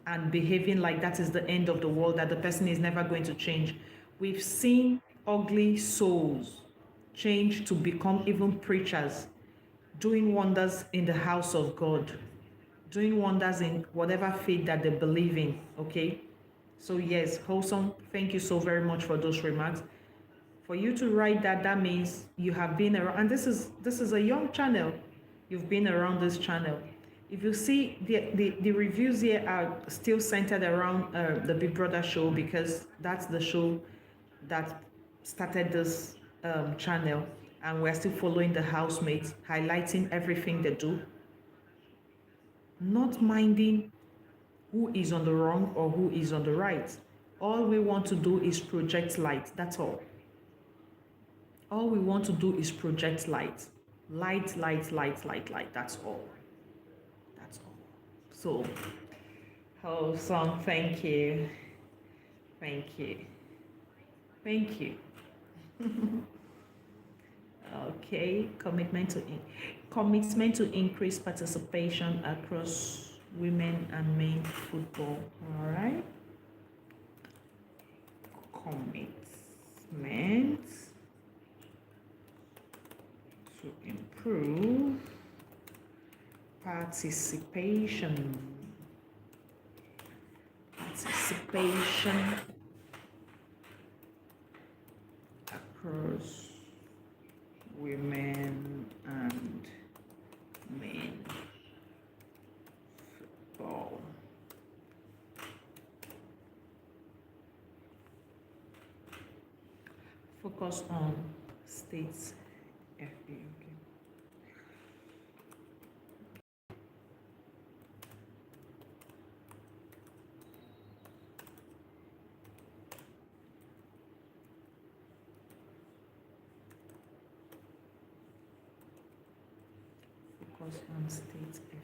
and behaving like that is the end of the world, that the person is never going to change. We've seen ugly souls change to become even preachers, doing wonders in the house of God, doing wonders in whatever faith that they believe in. Okay? So, yes, Wholesome, thank you so very much for those remarks. For you to write that, that means you have been around, and this is a young channel. You've been around this channel. If you see the reviews here are still centered around the Big Brother show, because that's the show that started this channel, and we're still following the housemates, highlighting everything they do, not minding who is on the wrong or who is on the right. All we want to do is project light. That's all. All we want to do is project light. Light, light, light, light, light. That's all. That's all. So, Wholesome, thank you. Thank you. Thank you. Okay, commitment to increase participation across women and men football. All right. Commitment to improve participation across women and men football. Focus on states FA. Okay. Focus on states FA.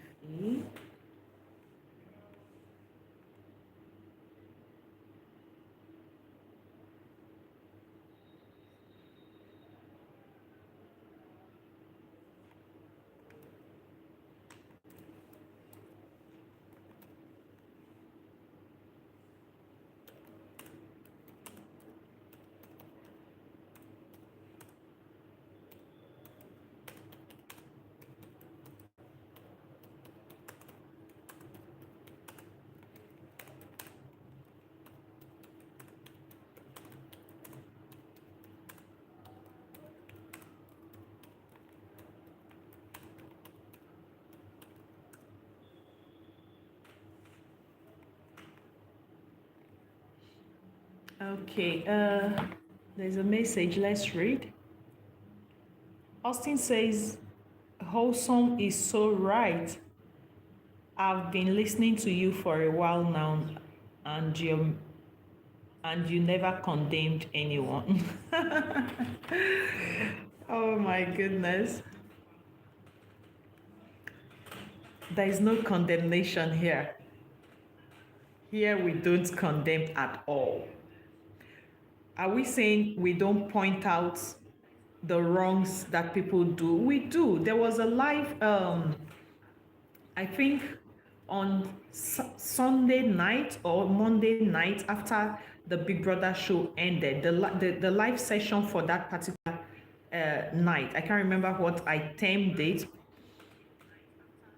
Okay, there's a message. Let's read. Austin says, Wholesome is so right. I've been listening to you for a while now, and you never condemned anyone. Oh my goodness. There is no condemnation here. Here we don't condemn at all. Are we saying we don't point out the wrongs that people do? We do. There was a live, I think on Sunday night or Monday night after the Big Brother show ended, the live session for that particular night, I can't remember what I termed it.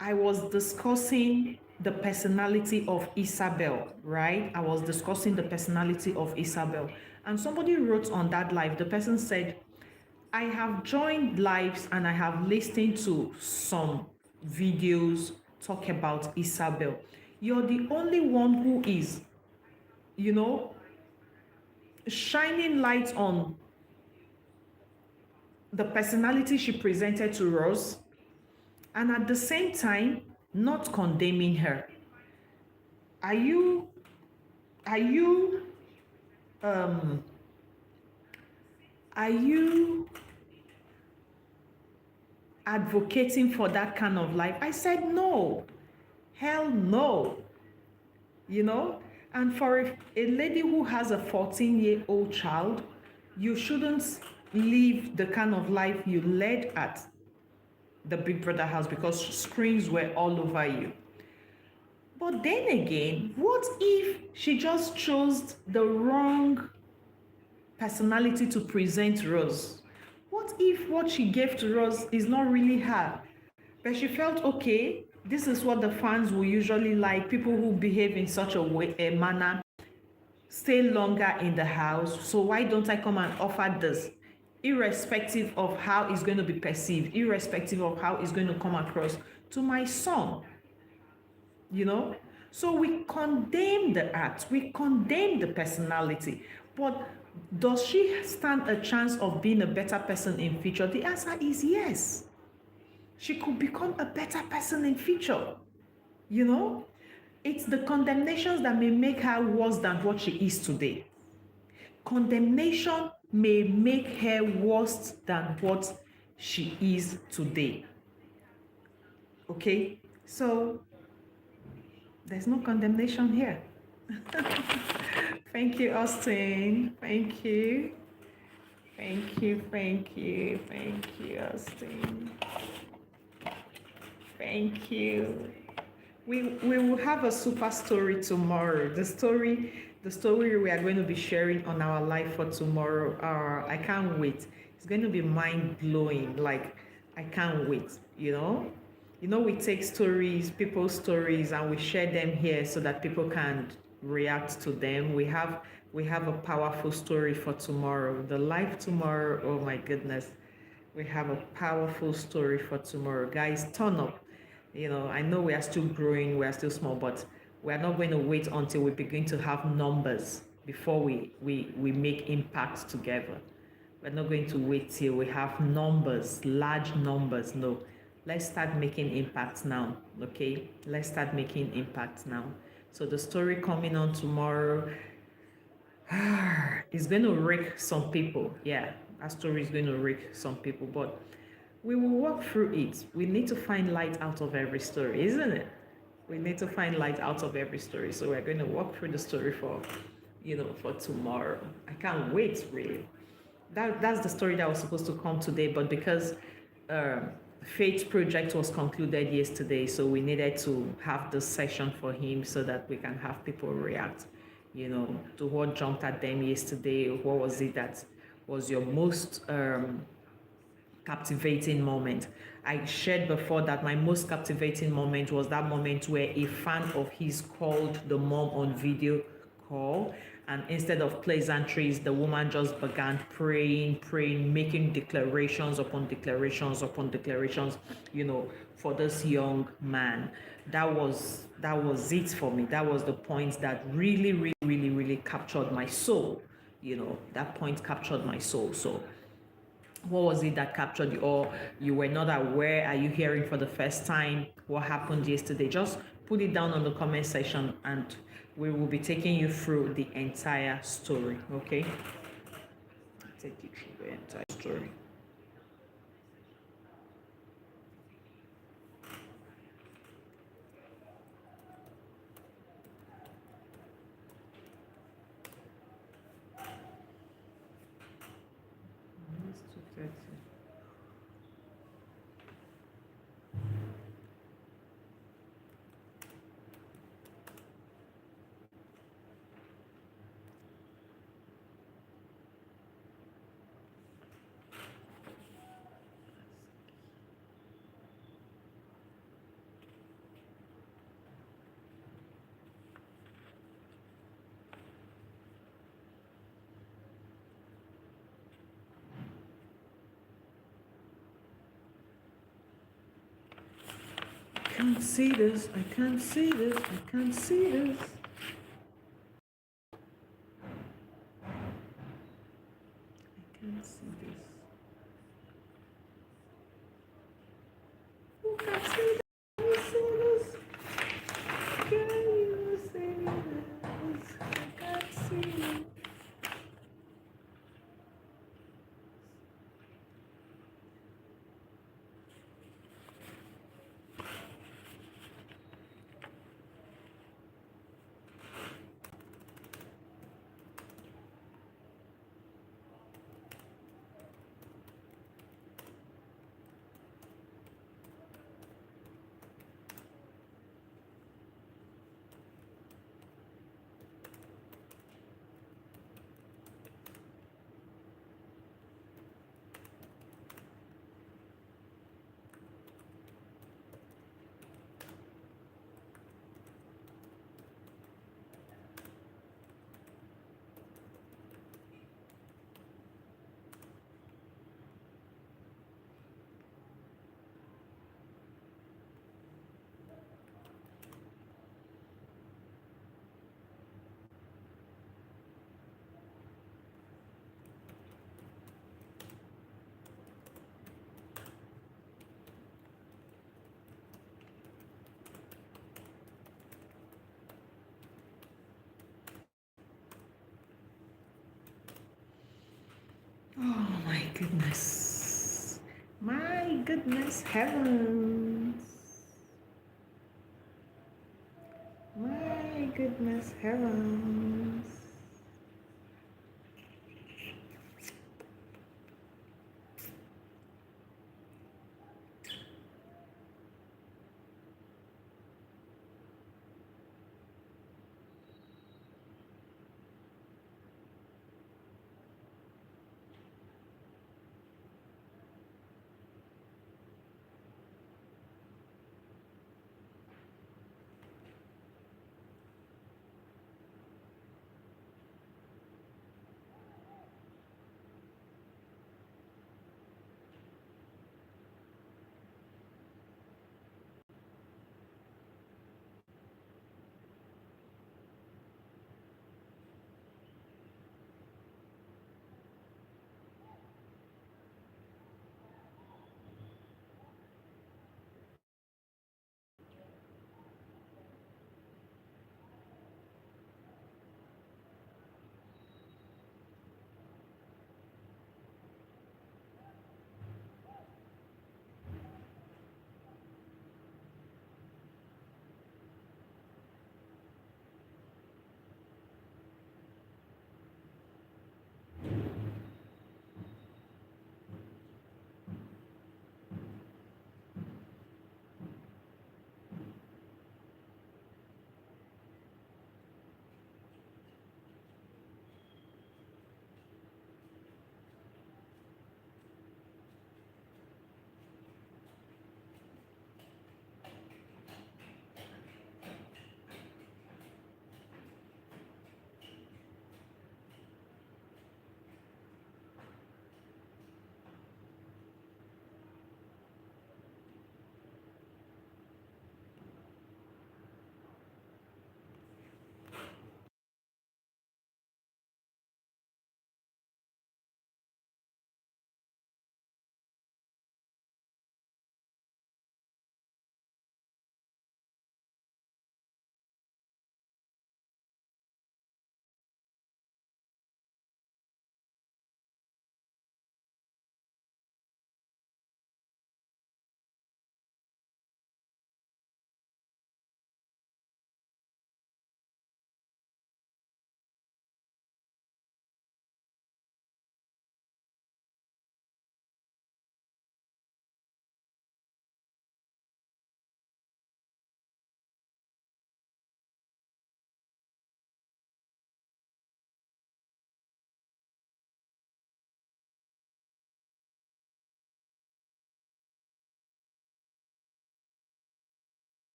I was discussing the personality of Isabel, right? I was discussing the personality of Isabel. And somebody wrote on that live, the person said, I have joined lives and I have listened to some videos talk about Isabel. You're the only one who is, you know, shining light on the personality she presented to us, and at the same time, not condemning her. Are you, are you, um, are you advocating for that kind of life? I said, no, hell no, you know? And for a lady who has a 14-year-old child, you shouldn't live the kind of life you led at the Big Brother house because screens were all over you. But then again, what if she just chose the wrong personality to present Rose? What if what she gave to Rose is not really her? But she felt, okay, this is what the fans will usually like, people who behave in such a manner, stay longer in the house. So why don't I come and offer this? Irrespective of how it's going to be perceived, irrespective of how it's going to come across to my son, you know? So we condemn the act, we condemn the personality, but does she stand a chance of being a better person in future? The answer is yes. She could become a better person in future, you know? It's the condemnations that may make her worse than what she is today. Condemnation may make her worse than what she is today. Okay? So there's no condemnation here. Thank you, Austin. Thank you. Thank you, thank you, thank you, Austin. Thank you. We will have a super story tomorrow. The story we are going to be sharing on our live for tomorrow. I can't wait. It's going to be mind blowing. Like, I can't wait. We take stories, people's stories, and we share them here so that people can react to them. We have a powerful story for tomorrow. The live tomorrow. Oh my goodness, we have a powerful story for tomorrow, guys. Turn up. I know we are still growing, we are still small, but we are not going to wait until we begin to have numbers before we make impact together. We're not going to wait till we have numbers, large numbers. No, let's start making impact now. Okay, let's start making impact now. So the story coming on tomorrow is going to wreck some people. Yeah, that story is going to wreck some people, but we will walk through it. We need to find light out of every story, isn't it? We need to find light out of every story. So we're going to walk through the story for tomorrow. I can't wait, really. That's the story that was supposed to come today, but because Faith project was concluded yesterday, so we needed to have this session for him so that we can have people react, to what jumped at them yesterday. What was it that was your most captivating moment? I shared before that my most captivating moment was that moment where a fan of his called the mom on video call, and instead of pleasantries, the woman just began praying, making declarations upon declarations upon declarations, for this young man. That was it for me. That was the point that really, really, really, really captured my soul. That point captured my soul. So what was it that captured you, or you were not aware? Are you hearing for the first time what happened yesterday? Just put it down on the comment section and we will be taking you through the entire story. Okay, take you through the entire story. It's 2:30. can't see this. I can't see this. I can't see this. I can't see this. Who can see this? Can you see this? Can you see this? I can't see it. Oh my goodness. My goodness heavens. My goodness heavens.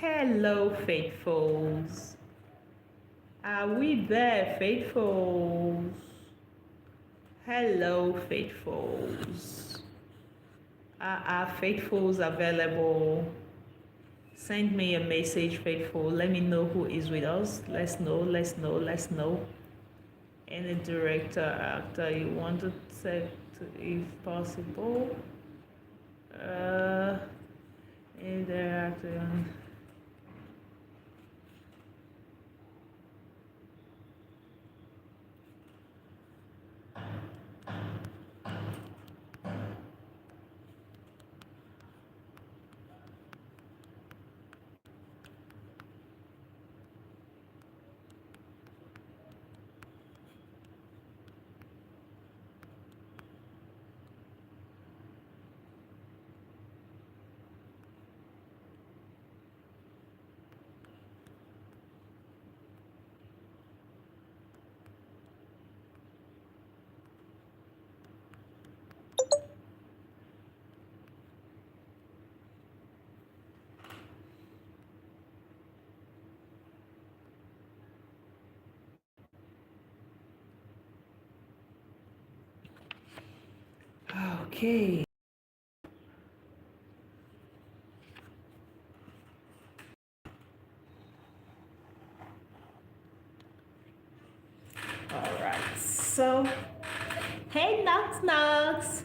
Hello, faithfuls. Are we there, faithfuls? Hello, faithfuls. Are our faithfuls available? Send me a message, faithful. Let me know who is with us. Let's know. Any director, actor you want to set, if possible. Any director. Okay. All right. So, hey, Knox.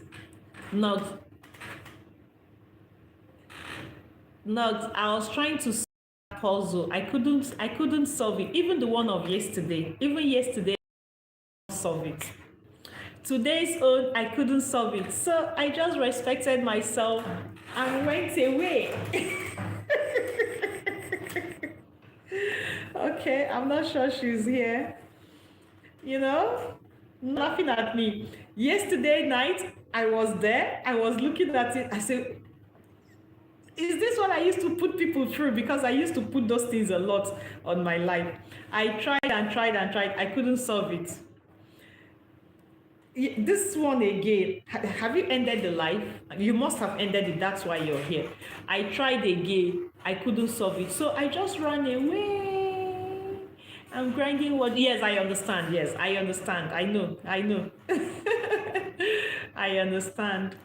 Knox. I was trying to solve a puzzle. I couldn't solve it. Even the one of yesterday. Even yesterday, I couldn't solve it. Today's own, I couldn't solve it. So I just respected myself and went away. Okay, I'm not sure she's here. You know, laughing at me. Yesterday night, I was there. I was looking at it. I said, is this what I used to put people through? Because I used to put those things a lot on my life. I tried and tried and tried. I couldn't solve it. This one again, have you ended the life? You must have ended it. That's why you're here. I tried again. I couldn't solve it. So I just ran away. I'm grinding what? Yes, I understand. Yes, I understand. I know. I understand.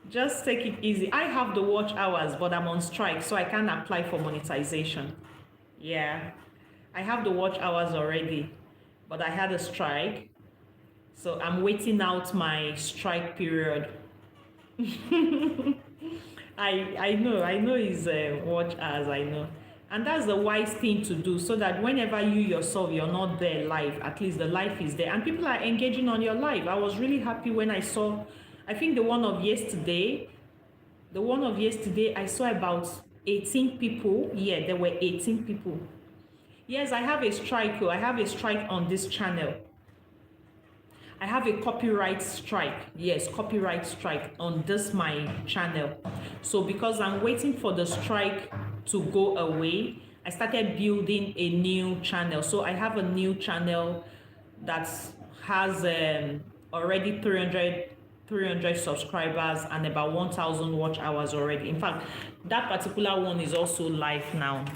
Just take it easy. I have the watch hours, but I'm on strike, so I can't apply for monetization. Yeah. I have the watch hours already, but I had a strike. So I'm waiting out my strike period. I know it's watch hours, I know. And that's the wise thing to do so that whenever you yourself, you're not there live, at least the life is there. And people are engaging on your live. I was really happy when I saw, I think the one of yesterday, I saw about 18 people. Yeah, there were 18 people. Yes, I have a strike. I have a strike on this channel. I have a copyright strike. Yes, copyright strike on this my channel. So because I'm waiting for the strike to go away, I started building a new channel. So I have a new channel that has already 300 subscribers and about 1,000 watch hours already. In fact, that particular one is also live now.